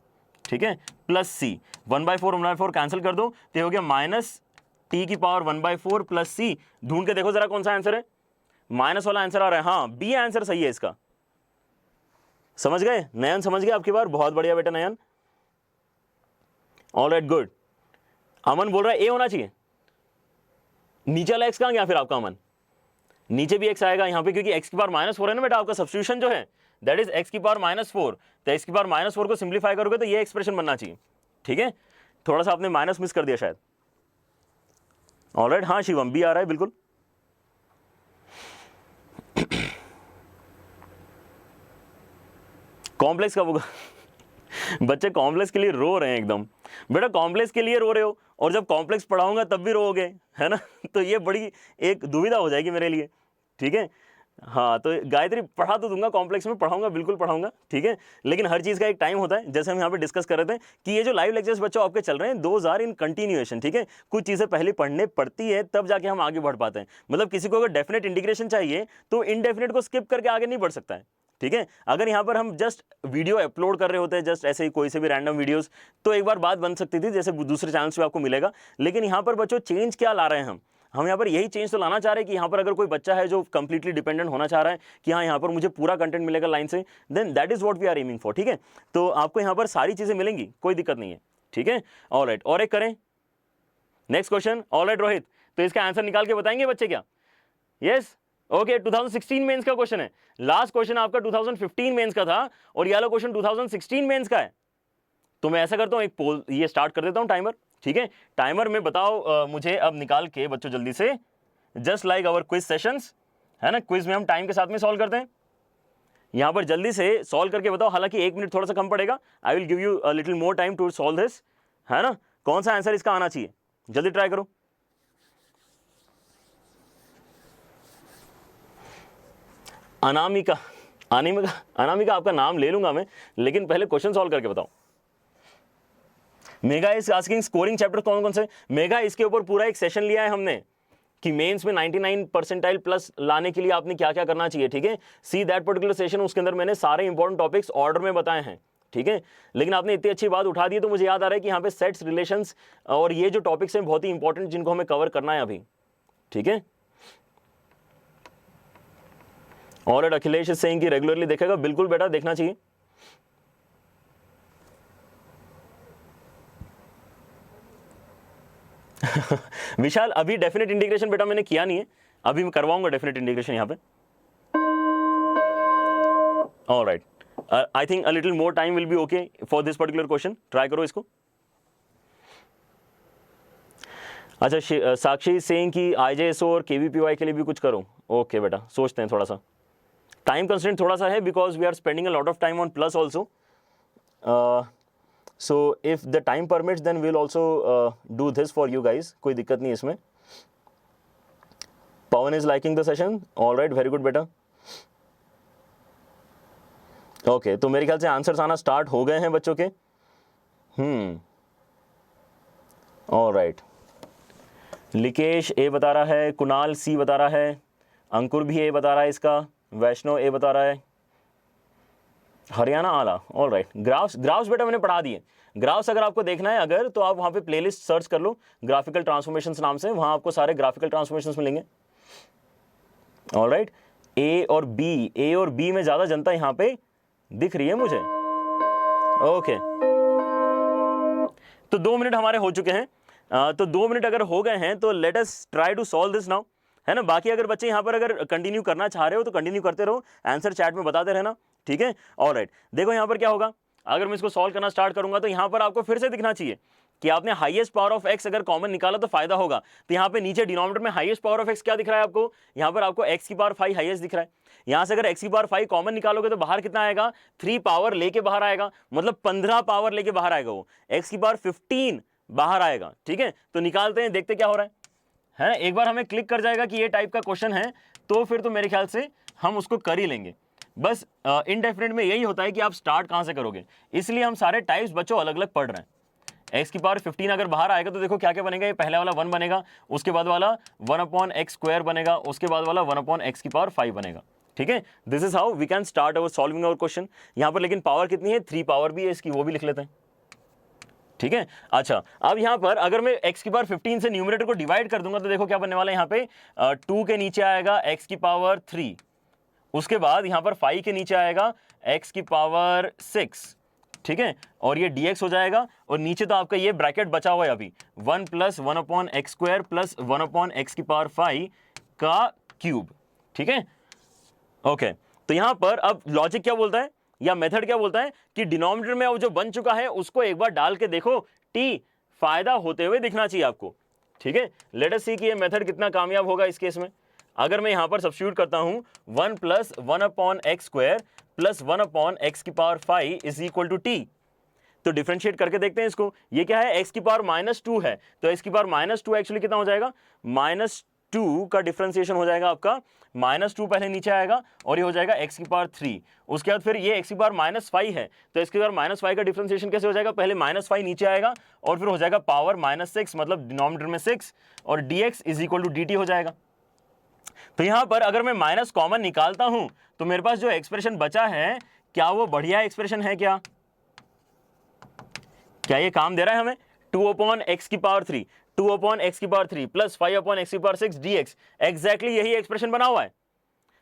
ठीक है, प्लस c, 1/4 कैंसिल कर दो, तो ये हो गया -t की पावर 1/4 प्लस c। ढूंढ के देखो जरा कौन सा आंसर है, माइनस वाला आंसर आ रहा है, हाँ बी आंसर सही है इसका। समझ गए नयन, समझ गए आपकी बार, बहुत बढ़िया बेटा नयन। Alright, good. अमन बोल रहा है ए होना चाहिए, नीचे वाला x कहां गया फिर आपका अमन, नीचे भी x आएगा यहाँ पे, क्योंकि x⁻4 है ना बेटा, आपका सब्स्टिट्यूशन जो है दैट इज x⁻4, तो x⁻4 को सिंप्लीफाई करोगे तो ये एक्सप्रेशन बनना चाहिए, ठीक है। थोड़ा सा आपने माइनस मिस कर दिया शायद। ऑलराइट, हाँ शिवम भी आ रहा है बिल्कुल। कॉम्प्लेक्स कब होगा बच्चे कॉम्प्लेक्स के लिए रो रहे हैं एकदम। बेटा कॉम्प्लेक्स के लिए रो रहे हो और जब कॉम्प्लेक्स पढ़ाऊंगा तब भी रोओगे, है ना। तो ये बड़ी एक दुविधा हो जाएगी मेरे लिए, ठीक है। हाँ, तो गायत्री पढ़ा तो दूंगा, कॉम्प्लेक्स में पढ़ाऊंगा, बिल्कुल पढ़ाऊंगा, ठीक है। लेकिन हर चीज़ का एक टाइम होता है, जैसे हम यहाँ पे डिस्कस कर रहे थे कि ये जो लाइव लेक्चर्स बच्चों आपके चल रहे हैं, दोज आर इन कंटिन्यूएशन, ठीक है। कुछ चीज़ें पहले पढ़ने पड़ती है तब जाके हम आगे बढ़ पाते हैं। मतलब किसी को अगर डेफिनेट इंटीग्रेशन चाहिए तो इनडेफिनेट को स्किप करके आगे नहीं बढ़ सकता है, ठीक है। अगर यहाँ पर हम जस्ट वीडियो अपलोड कर रहे होते हैं, जस्ट ऐसे ही कोई से भी रैंडम वीडियोस, तो एक बार बात बन सकती थी, जैसे दूसरे चैनल्स पे आपको मिलेगा। लेकिन यहाँ पर बच्चों चेंज क्या ला रहे हैं हम यहाँ पर यही चेंज तो लाना चाह रहे हैं कि यहाँ पर अगर कोई बच्चा है जो कंप्लीटली डिपेंडेंट होना चाह रहा है कि हाँ यहाँ पर मुझे पूरा कंटेंट मिलेगा लाइन से, then that is what we are aiming for, ठीक है। तो आपको यहाँ पर सारी चीजें मिलेंगी, कोई दिक्कत नहीं है, ठीक है। ऑलराइट, और एक करें नेक्स्ट क्वेश्चन। ऑलराइट रोहित, तो इसका आंसर निकाल के बताएंगे बच्चे क्या? Yes, okay. 2016 मेंस का क्वेश्चन है, लास्ट क्वेश्चन आपका 2015 मेंस का था और ये वाला क्वेश्चन 2016 मेंस का है। तो मैं ऐसा करता हूं, एक पोल ये स्टार्ट कर देता हूं टाइमर, ठीक है। टाइमर में बताओ मुझे अब निकाल के बच्चों जल्दी से, just like our quiz sessions, है ना। क्विज में हम टाइम के साथ में सॉल्व करते हैं, यहां पर जल्दी से सॉल्व करके बताओ। हालांकि 1 मिनट थोड़ा सा कम पड़ेगा, I will give you a little more time to solve this, है ना। कौन सा आंसर इसका आना चाहिए, जल्दी ट्राई करो। अनामिका, अनामिका आपका नाम ले लूंगा मैं, लेकिन पहले क्वेश्चन सॉल्व करके बताओ। Mega is asking scoring chapter कौन कौन से। मेगा इसके ऊपर पूरा एक सेशन लिया है हमने कि मेंस में 99 परसेंटाइल प्लस लाने के लिए आपने क्या क्या करना चाहिए, ठीक है। सी दैट पर्टिकुलर सेशन, उसके अंदर मैंने सारे इंपॉर्टेंट टॉपिक्स ऑर्डर में बताए हैं, ठीक है। लेकिन आपने इतनी अच्छी बात उठा दी तो मुझे याद आ रहा है कि यहाँ पे सेट्स, रिलेशंस और ये जो टॉपिक्स हैं बहुत ही इंपॉर्टेंट, जिनको हमें कवर करना है अभी, ठीक है। और अखिलेश इज सेइंग कि रेगुलरली देखेगा, बिल्कुल बेटा देखना चाहिए। विशाल, अभी डेफिनेट इंटीग्रेशन बेटा मैंने किया नहीं है, अभी मैं करवाऊंगा डेफिनेट इंटीग्रेशन यहाँ पे। Alright, I think a little more time will be okay for this particular question, try करो इसको। अच्छा, साक्षी सेइंग कि IJSO और KVPY के लिए भी कुछ करो। ओके बेटा, सोचते हैं थोड़ा सा, टाइम कंस्ट्रेंट थोड़ा सा है because we are spending a lot of time on plus also. So if the time permits then we'll also do this for you guys, कोई दिक्कत नहीं इसमें। Pawan is liking the session, all right, very good बेटा। Okay, तो मेरे ख्याल से answers आना स्टार्ट हो गए हैं बच्चों के। ऑल राइट, लिकेश ए बता रहा है, कुणाल सी बता रहा है, अंकुर भी ए बता रहा है इसका, वैष्णव ए बता रहा है, हरियाणा आला। ऑल राइट, ग्राफ्स बेटा मैंने पढ़ा दिए। ग्राफ्स अगर आपको देखना है अगर, तो आप वहाँ पे प्लेलिस्ट सर्च कर लो ग्राफिकल ट्रांसफॉर्मेशंस नाम से, वहाँ आपको सारे ग्राफिकल ट्रांसफॉर्मेशंस मिलेंगे। ऑल राइट, ए और बी में ज़्यादा जनता यहाँ पे दिख रही है मुझे। ओके, तो 2 मिनट हमारे हो चुके हैं। तो 2 मिनट अगर हो गए हैं तो let us try to solve this now, है ना। बाकी अगर बच्चे यहाँ पर अगर कंटिन्यू करना चाह रहे हो तो कंटिन्यू करते रहो, आंसर चैट में बताते रहना, ठीक है। ऑलराइट, देखो यहाँ पर क्या होगा, अगर मैं इसको सॉल्व करना स्टार्ट करूंगा तो यहाँ पर आपको फिर से दिखना चाहिए कि आपने हाईएस्ट पावर ऑफ एक्स अगर कॉमन निकाला तो फायदा होगा। तो यहाँ पे नीचे डिनोमिनेटर में हाईएस्ट पावर ऑफ एक्स क्या दिख रहा है आपको, यहाँ पर आपको एक्स की पावर 5 हाईएस्ट दिख रहा है। यहाँ से अगर एक्स की पावर 5 कॉमन निकालोगे तो बाहर कितना आएगा, 3 पावर लेके बाहर आएगा, मतलब 15 पावर लेके बाहर आएगा, वो एक्स की पावर 15 बाहर आएगा, ठीक है। तो निकालते हैं, देखते क्या हो रहा है ना। एक बार हमें क्लिक कर जाएगा कि ये टाइप का क्वेश्चन है तो फिर तो मेरे ख्याल से हम उसको कर ही लेंगे। बस इनडेफिनेट में यही होता है कि आप स्टार्ट कहां से करोगे, इसलिए हम सारे टाइप्स बच्चों अलग अलग पढ़ रहे हैं। एक्स की पावर 15 अगर बाहर आएगा तो देखो क्या क्या बनेगा, ये पहला वाला 1 बनेगा, उसके बाद वाला 1/x² बनेगा, उसके बाद वाला 1/x की पावर 5 बनेगा, ठीक है। This is how we can start our solving our question. यहाँ पर लेकिन पावर कितनी है, 3 पावर भी है इसकी, वो भी लिख लेते हैं, ठीक है। अच्छा, अब यहाँ पर अगर मैं x की पावर 15 से न्यूमरेटर को डिवाइड कर दूंगा तो देखो क्या बनने वाला है, यहाँ पे 2 के नीचे आएगा x की पावर 3, उसके बाद यहाँ पर 5 के नीचे आएगा x की पावर 6, ठीक है, और ये dx हो जाएगा, और नीचे तो आपका ये ब्रैकेट बचा हुआ है अभी 1 + 1/x² + 1/x की पावर 5 का क्यूब, ठीक है। ओके, तो यहाँ पर अब लॉजिक क्या बोलता है या मेथड क्या बोलता है कि डिनोमिनेटर में अब जो बन चुका है उसको एक बार डाल के देखो, t फायदा होते हुए दिखना चाहिए आपको, ठीक है। लेट अस सी कि ये मेथड कितना कामयाब होगा इस केस में। अगर मैं यहां पर सब्स्टिट्यूट करता हूं 1 + 1/x² + 1/x की पावर 5 = t, तो डिफरेंशिएट करके देखते हैं इसको। ये क्या है, x की पावर -2 है, तो x की पावर -2 एक्चुअली कितना हो जाएगा, -2 का डिफरेंशिएशन हो जाएगा आपका, -2 पहले नीचे आएगा और ये हो जाएगा x की पावर 3। उसके बाद फिर ये x की पावर -5 है, तो इसके पावर -5 का डिफरेंशिएशन कैसे हो जाएगा, पहले -5 नीचे आएगा और फिर हो जाएगा पावर -6, मतलब डिनोमिनेटर में 6 और dx = dt हो जाएगा। तो यहां पर अगर मैं माइनस कॉमन निकालता हूं तो मेरे पास जो एक्सप्रेशन बचा है, क्या वो बढ़िया एक्सप्रेशन है, क्या ये काम दे रहा है हमें, 2/x की पावर 3 2/x की पावर 3 प्लस 5/x की पावर 6 dx, एग्जैक्टली यही एक्सप्रेशन बना हुआ है,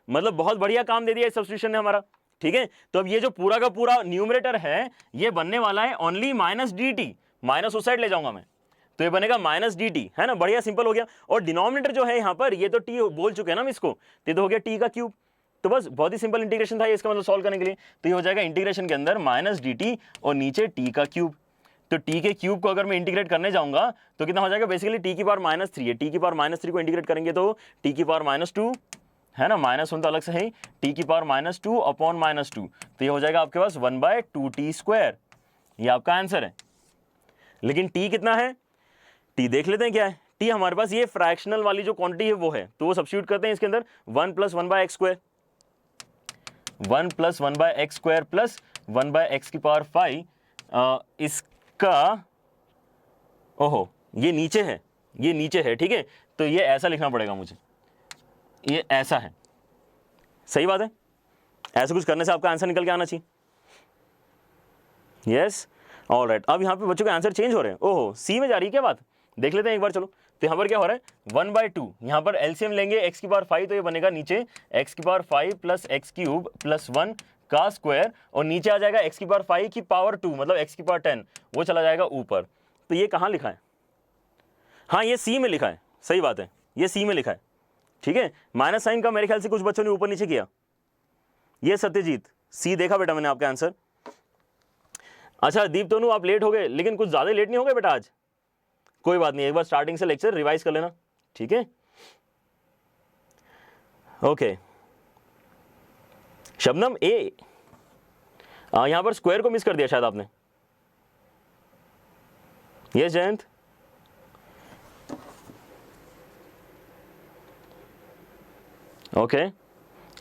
मतलब बहुत बढ़िया काम दे दिया इस सब्स्टिट्यूशन ने हमारा। ठीक है, तो अब ये जो पूरा का पूरा न्यूमरेटर है ये बनने वाला है ओनली -dt, माइनस उस साइड ले जाऊंगा मैं, तो ये बनेगा -dt, है ना, बढ़िया सिंपल हो गया। और डिनोमिनेटर जो है यहाँ पर, ये तो t बोल चुके हैं ना हम इसको, तो ये तो हो गया t का क्यूब। तो बस बहुत ही सिंपल इंटीग्रेशन था ये, इसका मतलब सॉल्व करने के लिए। तो ये हो जाएगा इंटीग्रेशन के अंदर -dt और नीचे t का क्यूब। तो t के क्यूब को अगर मैं इंटीग्रेट करने जाऊंगा तो कितना हो जाएगा, बेसिकली t की पावर -3 है, t की पावर -3 को इंटीग्रेट करेंगे तो t की पावर -2 है ना, -1 तो अलग से है, t की पावर -2 अपॉन -2, तो ये हो जाएगा आपके पास 1/2t²। ये आपका आंसर है। लेकिन t कितना है, t देख लेते हैं क्या है। t हमारे पास ये फ्रैक्शनल वाली जो क्वांटिटी है वो है, तो वो सब्स्टिट्यूट करते हैं इसके अंदर, 1 + 1/x² 1 + 1/x² प्लस 1/x की पावर 5, इसका ओहो ये नीचे है, ये नीचे है, ठीक है, तो ये ऐसा लिखना पड़ेगा मुझे, ये ऐसा है, सही बात है, ऐसा कुछ करने से आपका आंसर निकल के आना चाहिए। Yes, alright. अब यहाँ पे बच्चों के आंसर चेंज हो रहे हैं, ओहो सी में जा रही है क्या बात, देख लेते हैं एक बार चलो। तो यहाँ पर क्या हो रहा है, 1/2, यहाँ पर एलसीएम लेंगे x की पावर 5, तो ये बनेगा नीचे x की पावर 5 प्लस x³ प्लस 1 का स्क्वायर, और नीचे आ जाएगा x की पावर 5 की पावर 2 मतलब x की पावर 10, वो चला जाएगा ऊपर। तो ये कहाँ लिखा है, हाँ ये सी में लिखा है, सही बात है, ये सी में लिखा है, ठीक है। माइनस साइन का मेरे ख्याल से कुछ बच्चों ने ऊपर नीचे किया। ये सत्यजीत सी देखा बेटा मैंने आपका आंसर। अच्छा दीप तोनू आप लेट हो गए, लेकिन कुछ ज्यादा लेट नहीं हो गए बेटा आज, कोई बात नहीं, एक बार स्टार्टिंग से लेक्चर रिवाइज कर लेना, ठीक है। ओके शबनम ए, यहां पर स्क्वायर को मिस कर दिया शायद आपने। यस जयंत, ओके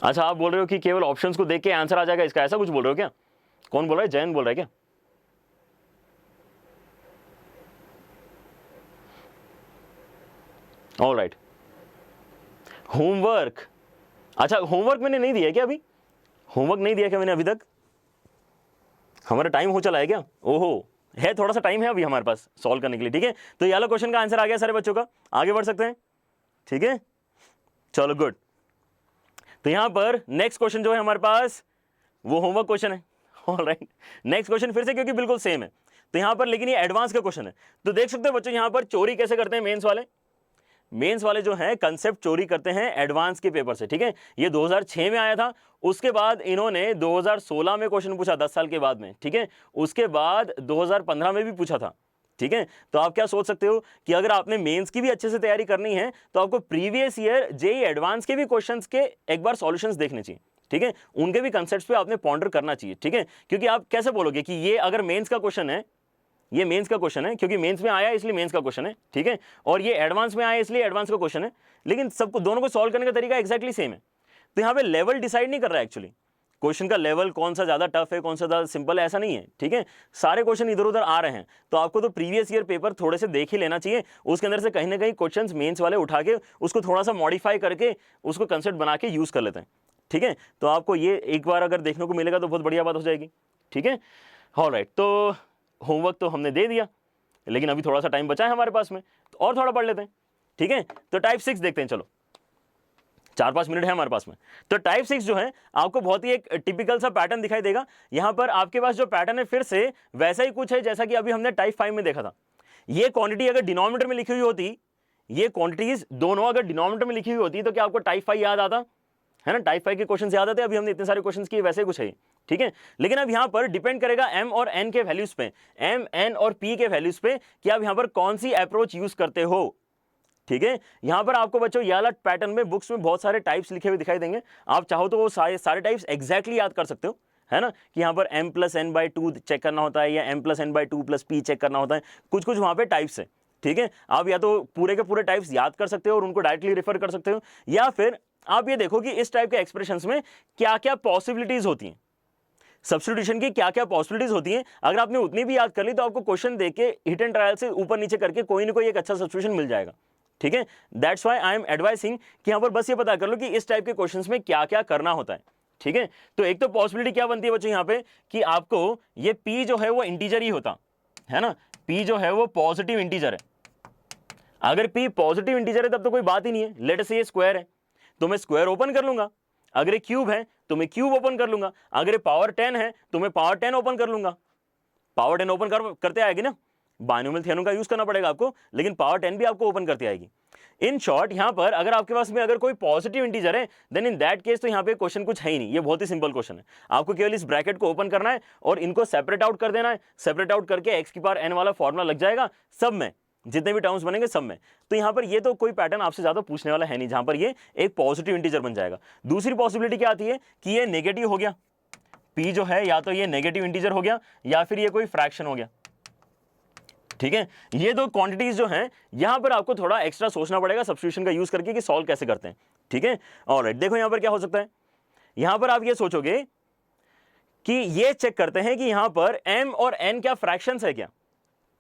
अच्छा आप बोल रहे हो कि केवल ऑप्शंस को देख के आंसर आ जाएगा इसका, ऐसा कुछ बोल रहे हो क्या, कौन बोल रहा है, जयंत बोल रहा है क्या। ऑलराइट, होमवर्क, अच्छा होमवर्क मैंने नहीं दिया क्या अभी, होमवर्क नहीं दिया क्या मैंने अभी तक, हमारा टाइम हो चला है क्या, ओहो है, थोड़ा सा टाइम है अभी हमारे पास सॉल्व करने के लिए, ठीक है। तो ये वाला क्वेश्चन का आंसर आ गया सारे बच्चों का, आगे बढ़ सकते हैं, ठीक है, चलो गुड। तो यहां पर नेक्स्ट क्वेश्चन जो है हमारे पास वो होमवर्क क्वेश्चन है, ऑलराइट। नेक्स्ट क्वेश्चन फिर से क्योंकि बिल्कुल सेम है, तो यहां पर लेकिन ये एडवांस का क्वेश्चन है। तो देख सकते हो बच्चों यहां पर चोरी कैसे करते हैं मेंस वाले जो हैं कंसेप्ट चोरी करते हैं एडवांस के पेपर से, ठीक है। ये 2006 में आया था, उसके बाद इन्होंने 2016 में क्वेश्चन पूछा 10 साल के बाद में, ठीक है, उसके बाद 2015 में भी पूछा था, ठीक है। तो आप क्या सोच सकते हो कि अगर आपने मेंस की भी अच्छे से तैयारी करनी है तो आपको प्रीवियस ईयर जेईई एडवांस के भी क्वेश्चंस के एक बार सॉल्यूशंस देखने चाहिए, ठीक है, उनके भी कंसेप्ट्स पे आपने पॉन्डर करना चाहिए, ठीक है। क्योंकि आप कैसे बोलोगे कि ये अगर मेंस का क्वेश्चन है, ये मेंस का क्वेश्चन है, क्योंकि मेंस में आया इसलिए मेंस का क्वेश्चन है, ठीक है, और ये एडवांस में आया इसलिए एडवांस का क्वेश्चन है, लेकिन सबको दोनों को सॉल्व करने का तरीका एक्जैक्टली सेम है। तो यहाँ पे लेवल डिसाइड नहीं कर रहा है एक्चुअली, क्वेश्चन का लेवल कौन सा ज्यादा टफ है कौन सा ज्यादा सिंपल है, ऐसा नहीं है, ठीक है। सारे क्वेश्चन इधर उधर आ रहे हैं, तो आपको तो प्रीवियस ईयर पेपर थोड़े से देख ही लेना चाहिए, उसके अंदर से कहीं ना कहीं क्वेश्चंस मेंस वाले उठा के उसको थोड़ा सा मॉडिफाई करके उसको कंसेप्ट बना के यूज कर लेते हैं, ठीक है। तो आपको ये एक बार अगर देखने को मिलेगा तो बहुत बढ़िया बात हो जाएगी, ठीक है। ऑलराइट, तो होमवर्क तो हमने दे दिया, लेकिन अभी थोड़ा सा टाइम बचा है हमारे पास में, तो और थोड़ा पढ़ लेते हैं, ठीक है। तो टाइप 6 देखते हैं, चलो 4-5 मिनट है हमारे पास में। तो टाइप 6 जो है आपको बहुत ही एक टिपिकल सा पैटर्न दिखाई देगा। यहां पर आपके पास जो पैटर्न है फिर से वैसा ही कुछ है जैसा कि अभी हमने टाइप 5 में देखा था। ये क्वांटिटी अगर डिनोमिनेटर में लिखी हुई होती, ये क्वांटिटीज दोनों अगर डिनोमिनेटर में लिखी हुई होती तो क्या आपको टाइप 5 याद आता है ना, टाइप 5 के क्वेश्चन याद आते, अभी हमने इतने सारे क्वेश्चन किए, वैसे कुछ है, ठीक है। लेकिन अब यहां पर डिपेंड करेगा m और n के वैल्यूज पे, m n और p के वैल्यूज पे कि आप यहां पर कौन सी अप्रोच यूज करते हो, ठीक है। यहां पर आपको बच्चों ये वाला पैटर्न में बुक्स में बहुत सारे टाइप्स लिखे हुए दिखाई देंगे, आप चाहो तो वो सारे टाइप्स एग्जैक्टली याद कर सकते हो, है ना, कि यहाँ पर m+n/2 चेक करना होता है या m+n/2 + p चेक करना होता है, कुछ कुछ वहाँ पे टाइप्स है। ठीक है, आप या तो पूरे के पूरे टाइप्स याद कर सकते हो और उनको डायरेक्टली रेफर कर सकते हो, या फिर आप ये देखो कि इस टाइप के एक्सप्रेशंस में क्या क्या पॉसिबिलिटीज होती हैं, सब्स्टिट्यूशन की क्या क्या पॉसिबिलिटीज होती हैं। अगर आपने उतनी भी याद कर ली तो आपको क्वेश्चन देके हिट एंड ट्रायल से ऊपर नीचे करके कोई ना कोई एक अच्छा सब्स्टिट्यूशन मिल जाएगा। ठीक है, that's why I am advising कि यहाँ पर बस ये पता कर लो कि इस टाइप के क्वेश्चंस में क्या क्या करना होता है। ठीक है, तो एक तो पॉसिबिलिटी क्या बनती है बच्चों यहाँ पे कि आपको ये p जो है वो इंटीजर ही होता है ना, p जो है वो पॉजिटिव इंटीजर है। अगर p पॉजिटिव इंटीजर है तब तो कोई बात ही नहीं है। लेट अस से ये स्क्वायर है तो मैं स्क्वायर ओपन कर लूंगा, अगर ये क्यूब है तो मैं क्यूब ओपन कर लूंगा, अगर ये पावर 10 है तो मैं पावर 10 ओपन कर लूंगा। पावर 10 ओपन करते आएगी ना, बाइनोमियल थ्योरम का यूज करना पड़ेगा आपको, लेकिन पावर 10 भी आपको ओपन करती आएगी। इन शॉर्ट यहाँ पर अगर आपके पास में अगर कोई पॉजिटिव इंटीजर है देन इन दैट केस तो यहाँ पे क्वेश्चन कुछ है ही नहीं, ये बहुत ही सिंपल क्वेश्चन है। आपको केवल इस ब्रैकेट को ओपन करना है और इनको सेपरेट आउट कर देना है, सेपरेट आउट करके x⁴n वाला फॉर्मूला लग जाएगा सब में, जितने भी टर्म्स बनेंगे सब में। तो यहाँ पर ये तो कोई पैटर्न आपसे ज्यादा पूछने वाला है नहीं जहां पर ये एक पॉजिटिव इंटीजर बन जाएगा। दूसरी पॉसिबिलिटी क्या आती है कि ये नेगेटिव हो गया, p जो है या तो ये नेगेटिव इंटीजर हो गया या फिर ये कोई फ्रैक्शन हो गया। ठीक है, ये दो क्वांटिटीज जो हैं यहां पर आपको थोड़ा एक्स्ट्रा सोचना पड़ेगा सब्स्टिट्यूशन का यूज करके कि सॉल्व कैसे करते हैं। ठीक है, ऑलराइट, देखो यहां पर क्या हो सकता है, यहां पर आप ये सोचोगे कि ये चेक करते हैं कि यहां पर m और n क्या फ्रैक्शंस है क्या।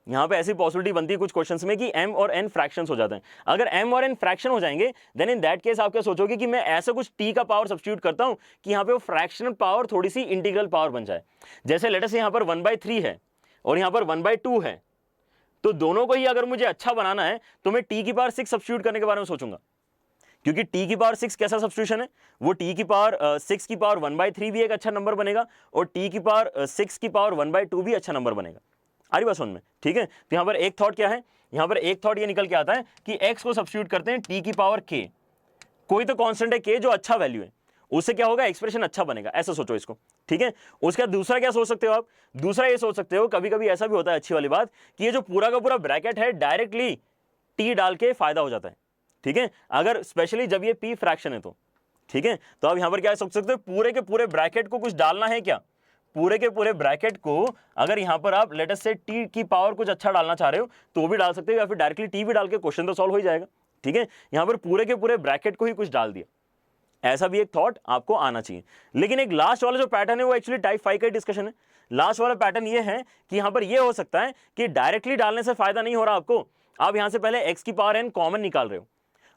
यहां पे ऐसी पॉसिबिलिटी बनती है कुछ क्वेश्चंस में कि m और n फ्रैक्शंस हो जाते हैं। अगर m और n फ्रैक्शन हो जाएंगे देन इन दैट केस आप क्या सोचोगे कि मैं ऐसा कुछ t का पावर सब्स्टिट्यूट करता हूं कि यहां पे वो फ्रैक्शनल पावर थोड़ी सी इंटीग्रल पावर बन जाए। जैसे लेट अस यहां पर 1/3 है और यहां पर 1/2 है, तो दोनों को ही अगर मुझे अच्छा बनाना है तो मैं t की पावर 6 सब्स्टिट्यूट करने के बारे में सोचूंगा, क्योंकि t की पावर 6 कैसा सब्स्टिट्यूशन है, वो t की पावर 6 की पावर 1/3 भी एक अच्छा नंबर बनेगा और t की पावर 6 की पावर 1/2 भी अच्छा नंबर बनेगा। आ रही बात समझ में। ठीक है, तो यहां पर एक थॉट क्या है, यहां पर एक थॉट ये निकल के आता है कि x को सब्स्टिट्यूट करते हैं t की पावर k, कोई तो कांस्टेंट है k जो अच्छा वैल्यू है, उससे क्या होगा एक्सप्रेशन अच्छा बनेगा, ऐसा सोचो इसको। ठीक है, उसके बाद दूसरा क्या सोच सकते हो आप, दूसरा ये सोच सकते हो कभी कभी ऐसा भी होता है अच्छी वाली बात कि ये जो पूरा का पूरा ब्रैकेट है डायरेक्टली t डाल के फायदा हो जाता है। ठीक है, अगर स्पेशली जब ये p फ्रैक्शन है तो। ठीक है, तो आप यहां पर क्या सोच सकते हो, पूरे के पूरे ब्रैकेट को कुछ डालना है क्या, पूरे के पूरे ब्रैकेट को अगर यहां पर आप लेट अस से t की पावर कुछ अच्छा डालना चाह रहे हो तो भी डाल सकते हो, या फिर डायरेक्टली t भी डाल के क्वेश्चन तो सॉल्व हो ही जाएगा। ठीक है, यहां पर पूरे के पूरे ब्रैकेट को ही कुछ डाल दिया, ऐसा भी एक थॉट आपको आना चाहिए। लेकिन एक लास्ट वाला जो पैटर्न है वो एक्चुअली टाइप 5 का डिस्कशन है। लास्ट वाला पैटर्न ये है कि यहां पर ये हो सकता है कि डायरेक्टली डालने से फायदा नहीं हो रहा आपको, आप यहां से पहले x की पावर n कॉमन निकाल रहे हो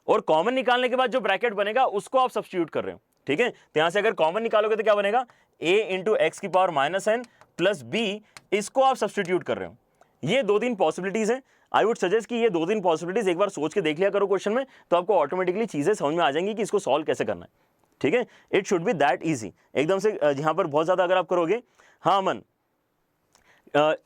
और कॉमन निकालने के बाद जो ब्रैकेट बनेगा उसको आप सब्स्टिट्यूट कर रहे हो। ठीक है, तो यहां से अगर कॉमन निकालोगे तो क्या बनेगा, a इंटू एक्स की पावर -n प्लस b, इसको आप सब्स्टिट्यूट कर रहे हो। ये 2-3 पॉसिबिलिटीज हैं। आई वुड सजेस्ट कि ये 2-3 पॉसिबिलिटीज एक बार सोच के देख लिया करो क्वेश्चन में, तो आपको ऑटोमेटिकली चीजें समझ में आ जाएंगी कि इसको सॉल्व कैसे करना है। ठीक है, it should be that easy एकदम से, यहां पर बहुत ज्यादा अगर आप करोगे। हाँ मन,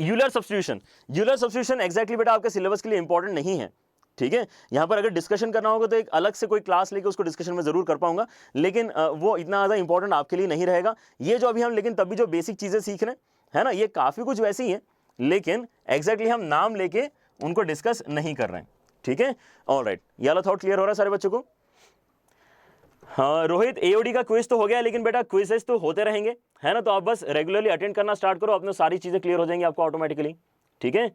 यूलर सब्स्टिट्यूशन एग्जैक्टली बेटा आपके सिलेबस के लिए इंपॉर्टेंट नहीं है। ठीक है, यहां पर अगर डिस्कशन करना होगा तो एक अलग से कोई क्लास लेके उसको डिस्कशन में जरूर कर पाऊंगा, लेकिन वो इतना ज्यादा इंपॉर्टेंट आपके लिए नहीं रहेगा। ये जो अभी हम लेकिन तभी जो बेसिक चीजें सीख रहे हैं है ना, ये काफी कुछ वैसी ही है, लेकिन एग्जैक्टली हम नाम लेके उनको डिस्कस नहीं कर रहे हैं। ठीक है, ऑलराइट, ये वाला थॉट क्लियर हो रहा है सारे बच्चों को। हाँ रोहित, एओडी का क्विज तो हो गया, लेकिन बेटा क्विजेस तो होते रहेंगे है ना, तो आप बस रेगुलरली अटेंड करना स्टार्ट करो, अपने सारी चीजें क्लियर हो जाएंगी आपको ऑटोमेटिकली। ठीक है,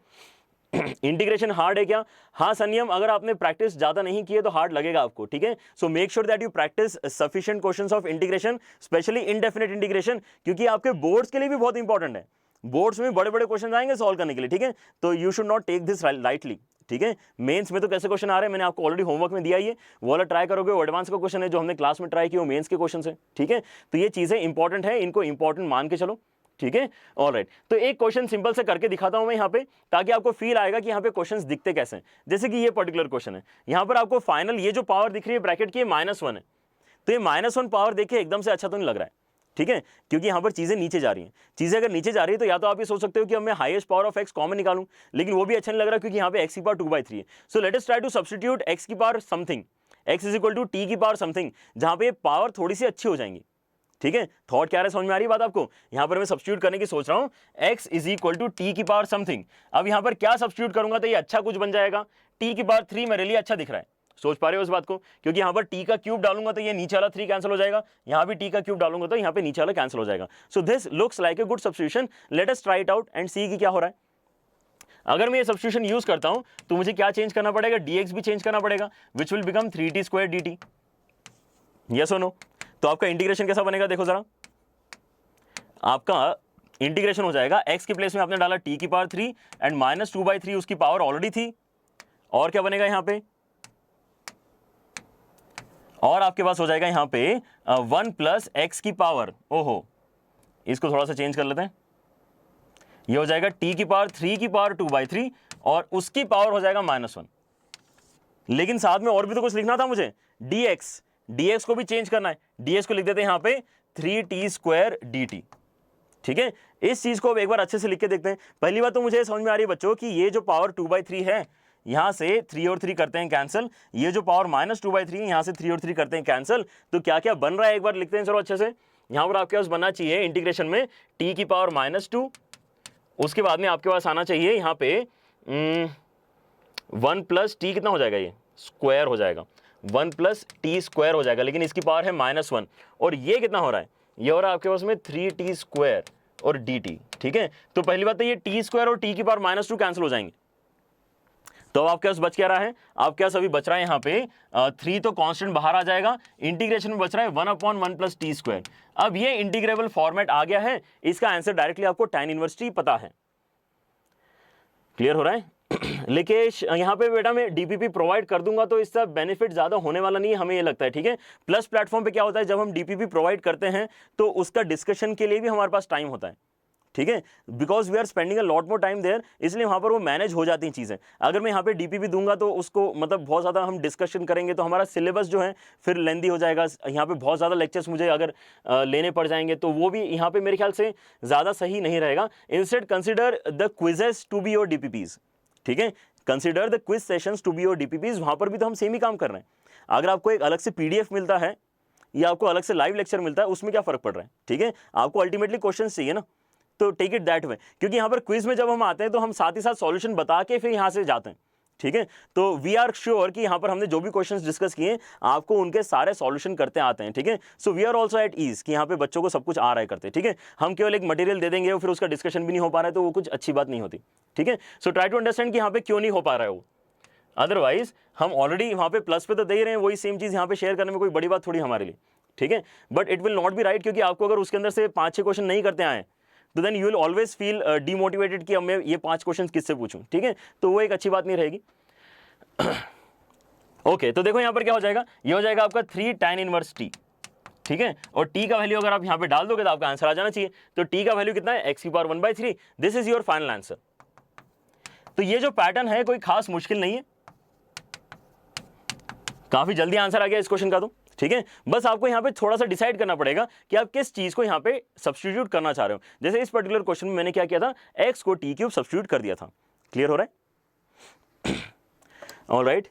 इंटीग्रेशन हार्ड है क्या, हाँ संयम, अगर आपने प्रैक्टिस ज्यादा नहीं की है तो हार्ड लगेगा आपको। ठीक है, so make sure that you practice sufficient questions of integration, specially indefinite integration, क्योंकि आपके बोर्ड्स के लिए भी बहुत इंपॉर्टेंट है। बोर्ड्स में बड़े बड़े क्वेश्चन आएंगे सॉल्व करने के लिए। ठीक है, तो you should not take this lightly. ठीक है, मेंस में तो कैसे क्वेश्चन आ रहे हैं मैंने आपको ऑलरेडी होमवर्क में दिया ही है, वो वाला ट्राई करोगे, वो एडवांस का क्वेश्चन है जो हमने क्लास में ट्राई किया, वो मेंस के क्वेश्चन है। ठीक है, तो ये चीजें इंपॉर्टेंट है, इनको इंपॉर्टेंट मान के चलो। ठीक है, ऑलराइट, तो एक क्वेश्चन सिंपल से करके दिखाता हूं मैं यहाँ पे, ताकि आपको फील आएगा कि यहाँ पे क्वेश्चंस दिखते कैसे हैं। जैसे कि ये पर्टिकुलर क्वेश्चन है, यहाँ पर आपको फाइनल ये जो पावर दिख रही है ब्रैकेट की, -1 है, तो ये -1 पावर देखिए एकदम से अच्छा तो नहीं लग रहा है। ठीक है, क्योंकि यहां पर चीजें नीचे जा रही हैं, चीजें अगर नीचे जा रही है तो या तो आप ये सोच सकते हो कि अब मैं highest power of x common निकालूं, लेकिन वो भी अच्छा नहीं लग रहा क्योंकि यहाँ पे x की पावर 2/3 है। So let us try to substitute x की power something, x is equal to t की पावर समथिंग, जहां पे पावर थोड़ी सी अच्छी हो जाएंगी। ठीक है, थॉट क्या है, समझ में आ रही बात आपको। यहां पर मैं सब्स्टिट्यूट करने की सोच रहा हूं, x is equal to t की पावर समथिंग। अब यहां पर क्या सब्स्टिट्यूट करूंगा तो ये अच्छा कुछ बन जाएगा, t की पावर 3 मेरे लिए अच्छा दिख रहा है, सोच पा रहे हो इस बात को? क्योंकि यहाँ पर टी का क्यूब डालूंगा तो ये नीचे वाला 3 कैंसिल हो जाएगा, यहाँ भी टी का क्यूब डालूंगा तो यहाँ पे नीचे वाला कैंसिल हो जाएगा। So this looks like a good substitution. Let us try it out and see कि क्या हो रहा है। अगर मैं ये सब्स्टिट्यूशन यूज करता हूं तो मुझे क्या चेंज करना पड़ेगा, dx भी चेंज करना पड़ेगा, which will become 3t square dt। Yes और नो? तो आपका इंटीग्रेशन कैसा बनेगा, देखो जरा, आपका इंटीग्रेशन हो जाएगा x के प्लेस में आपने डाला t की पावर 3 एंड -2/3 उसकी पावर ऑलरेडी थी, और क्या बनेगा यहां पे, और आपके पास हो जाएगा यहां पे 1 प्लस x की पावर, ओहो इसको थोड़ा सा चेंज कर लेते हैं, ये हो जाएगा t की पावर 3 की पावर 2/3 और उसकी पावर हो जाएगा -1। लेकिन साथ में और भी तो कुछ लिखना था मुझे, dx को भी चेंज करना है, dx को लिख देते हैं यहां पे 3t स्क्वायर dt। ठीक है, इस चीज को अब एक बार अच्छे से लिख के देखते हैं। पहली बात तो मुझे समझ में आ रही है बच्चों कि ये जो पावर 2/3 है, यहां से 3 और 3 करते हैं कैंसिल, ये जो पावर -2/3 है, यहां से 3 और 3 करते हैं कैंसिल, तो क्या क्या बन रहा है एक बार लिखते हैं चलो अच्छे से। यहां पर आपके पास बनना चाहिए इंटीग्रेशन में t की पावर -2, उसके बाद में आपके पास आना चाहिए यहाँ पे 1 प्लस टी, कितना हो जाएगा, ये स्क्वायर हो जाएगा, 1 प्लस टी स्क्वायर हो जाएगा, लेकिन इसकी पावर है -1, और ये कितना हो रहा है, ये हो रहा है आपके पास में 3t स्क्वायर और dt। ठीक है, तो पहली बात तो ये t स्क्वायर और t की पावर -2 कैंसिल हो जाएंगे, तो आपके पास बच क्या रहा है, आपके पास अभी बच रहा है यहाँ पे 3 तो कांस्टेंट बाहर आ जाएगा, इंटीग्रेशन में बच रहा है 1/1 प्लस टी स्क्वायर। अब ये इंटीग्रेबल फॉर्मेट आ गया है, इसका आंसर डायरेक्टली आपको tan इनवर्स t पता है। क्लियर हो रहा है? लेकिन यहाँ पे बेटा मैं डीपीपी प्रोवाइड कर दूंगा तो इसका बेनिफिट ज्यादा होने वाला नहीं है, हमें ये लगता है। ठीक है, प्लस प्लेटफॉर्म पे क्या होता है, जब हम डीपीपी प्रोवाइड करते हैं तो उसका डिस्कशन के लिए भी हमारे पास टाइम होता है। ठीक है, because we are spending a lot more time there, इसलिए वहां पर वो मैनेज हो जाती हैं चीजें। अगर मैं यहाँ पे डीपीपी दूंगा तो उसको मतलब बहुत ज्यादा हम डिस्कशन करेंगे तो हमारा सिलेबस जो है फिर लेंदी हो जाएगा, यहाँ पे बहुत ज्यादा लेक्चर्स मुझे अगर लेने पड़ जाएंगे तो वो भी यहाँ पे मेरे ख्याल से ज्यादा सही नहीं रहेगा। Instead consider the quizzes to be your DPPs. ठीक है, consider the quiz sessions to be your DPPs, वहां पर भी तो हम सेम ही काम कर रहे हैं। अगर आपको एक अलग से पीडीएफ मिलता है या आपको अलग से लाइव लेक्चर मिलता है, उसमें क्या फर्क पड़ रहा है। ठीक है, आपको अल्टीमेटली क्वेश्चन चाहिए ना, तो टेक इट दैट वे, क्योंकि यहाँ पर क्विज में जब हम आते हैं तो हम साथ ही साथ सॉल्यूशन बता के फिर यहाँ से जाते हैं। ठीक है, तो वी आर श्योर कि यहाँ पर हमने जो भी क्वेश्चंस डिस्कस किए आपको उनके सारे सॉल्यूशन करते आते हैं। ठीक है, so we are also at ease कि यहाँ पे बच्चों को सब कुछ आ रहा है करते। ठीक है, हम केवल एक मटेरियल दे देंगे और फिर उसका डिस्कशन भी नहीं हो पा रहा है तो वो कुछ अच्छी बात नहीं होती। ठीक है, सो ट्राई टू अंडरस्टैंड कि यहाँ पे क्यों नहीं हो पा रहा है वो, अदरवाइज हम ऑलरेडी वहाँ पे प्लस पे तो दे ही रहे हैं, वही सेम चीज़ यहाँ पे शेयर करने में कोई बड़ी बात थोड़ी हमारे लिए। ठीक है, but it will not be right, क्योंकि आपको अगर उसके अंदर से 5-6 क्वेश्चन नहीं करते आए तो then you will always feel demotivated कि अब मैं ये 5 क्वेश्चन किससे पूछूं। ठीक है, तो वो एक अच्छी बात नहीं रहेगी। ओके, तो देखो यहाँ पर क्या हो जाएगा, ये हो जाएगा आपका 3 tan इनवर्स t। ठीक है, और t का वैल्यू अगर आप यहाँ पे डाल दोगे तो आपका आंसर आ जाना चाहिए। तो t का वैल्यू कितना है, x की power 1/3। This is your final answer. तो ये जो पैटर्न है कोई खास मुश्किल नहीं है, काफी जल्दी आंसर आ गया इस क्वेश्चन का तो। ठीक है, बस आपको यहाँ पे थोड़ा सा डिसाइड करना पड़ेगा कि आप किस चीज को यहाँ पे सब्स्टिट्यूट करना चाह रहे हो। जैसे इस पर्टिकुलर क्वेश्चन में मैंने क्या किया था, x को t³ सब्स्टिट्यूट कर दिया था। क्लियर हो रहा है? ऑलराइट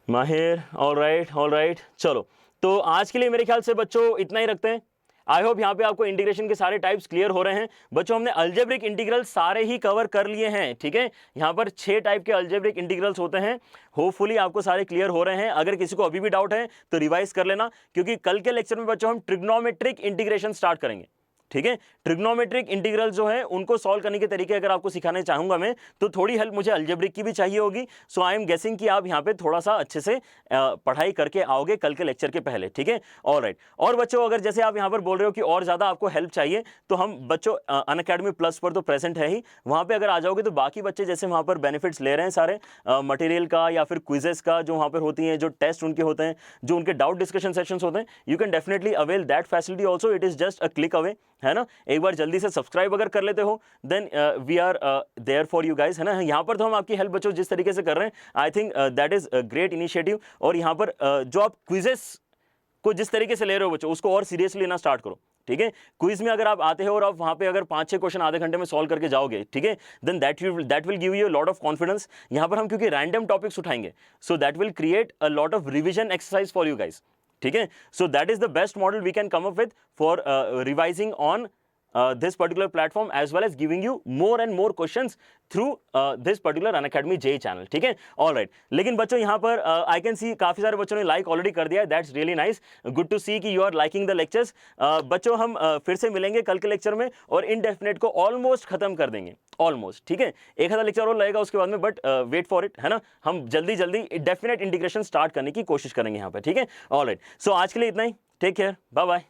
माहिर, ऑलराइट, चलो तो आज के लिए मेरे ख्याल से बच्चों इतना ही रखते हैं। आई होप यहाँ पे आपको इंटीग्रेशन के सारे टाइप्स क्लियर हो रहे हैं। बच्चों हमने अलजेब्रिक इंटीग्रल सारे ही कवर कर लिए हैं। ठीक है, यहाँ पर 6 टाइप के अलजेब्रिक इंटीग्रल्स होते हैं। होपफुली आपको सारे क्लियर हो रहे हैं। अगर किसी को अभी भी डाउट है तो रिवाइज कर लेना, क्योंकि कल के लेक्चर में बच्चों हम ट्रिग्नोमेट्रिक इंटीग्रेशन स्टार्ट करेंगे। ठीक है, ट्रिग्नोमेट्रिक इंटीग्रल जो है उनको सॉल्व करने के तरीके अगर आपको सिखाने चाहूंगा मैं, तो थोड़ी हेल्प मुझे अलजेब्रिक की भी चाहिए होगी। सो आई एम गेसिंग कि आप यहाँ पे थोड़ा सा अच्छे से पढ़ाई करके आओगे कल के लेक्चर के पहले। ठीक है, ऑलराइट। और बच्चों अगर जैसे आप यहाँ पर बोल रहे हो कि और ज़्यादा आपको हेल्प चाहिए, तो हम बच्चों अनअकैडमी प्लस पर तो प्रेजेंट है ही, वहाँ पर अगर आ जाओगे तो बाकी बच्चे जैसे वहाँ पर बेनिफिट्स ले रहे हैं सारे मटेरियल का या फिर क्विजेस का जो वहाँ पर होती हैं, जो टेस्ट उनके होते हैं, जो उनके डाउट डिस्कशन सेशंस होते हैं, you can definitely avail that facility also. It is just a click away, है ना। एक बार जल्दी से सब्सक्राइब अगर कर लेते हो then we are there for you guys, है ना। यहाँ पर तो हम आपकी हेल्प बच्चों जिस तरीके से कर रहे हैं, I think that is great initiative. और यहाँ पर जो आप क्विजेस को जिस तरीके से ले रहे हो बच्चों, उसको और सीरियसली लेना स्टार्ट करो। ठीक है, क्विज में अगर आप आते हो और आप वहाँ पे अगर 5-6 क्वेश्चन आधे घंटे में सॉल्व करके जाओगे, ठीक है, then that will give you a lot of confidence. यहाँ पर हम क्योंकि रैंडम टॉपिक्स उठाएंगे, so that will create a lot of revision exercise for you guys. ठीक है, so that is the best model we can come up with for revising on this particular platform as well as giving you more and more questions through this particular Unacademy JEE channel. ठीक है, all right. लेकिन बच्चों यहाँ पर I can see काफी सारे बच्चों ने लाइक ऑलरेडी कर दिया है, that's really nice, good to see कि you are liking the lectures. बच्चों हम फिर से मिलेंगे कल के लेक्चर में और इनडेफिनेट को ऑलमोस्ट खत्म कर देंगे, ऑलमोस्ट। ठीक है, एक आधा लेक्चर और लगेगा उसके बाद में, बट वेट फॉर इट, है ना। हम जल्दी जल्दी डेफिनेट इंटीग्रेशन स्टार्ट करने की कोशिश करेंगे यहाँ पर। ठीक है, ऑल राइट। सो आज के लिए इतना ही, टेक केयर, बाय बाय।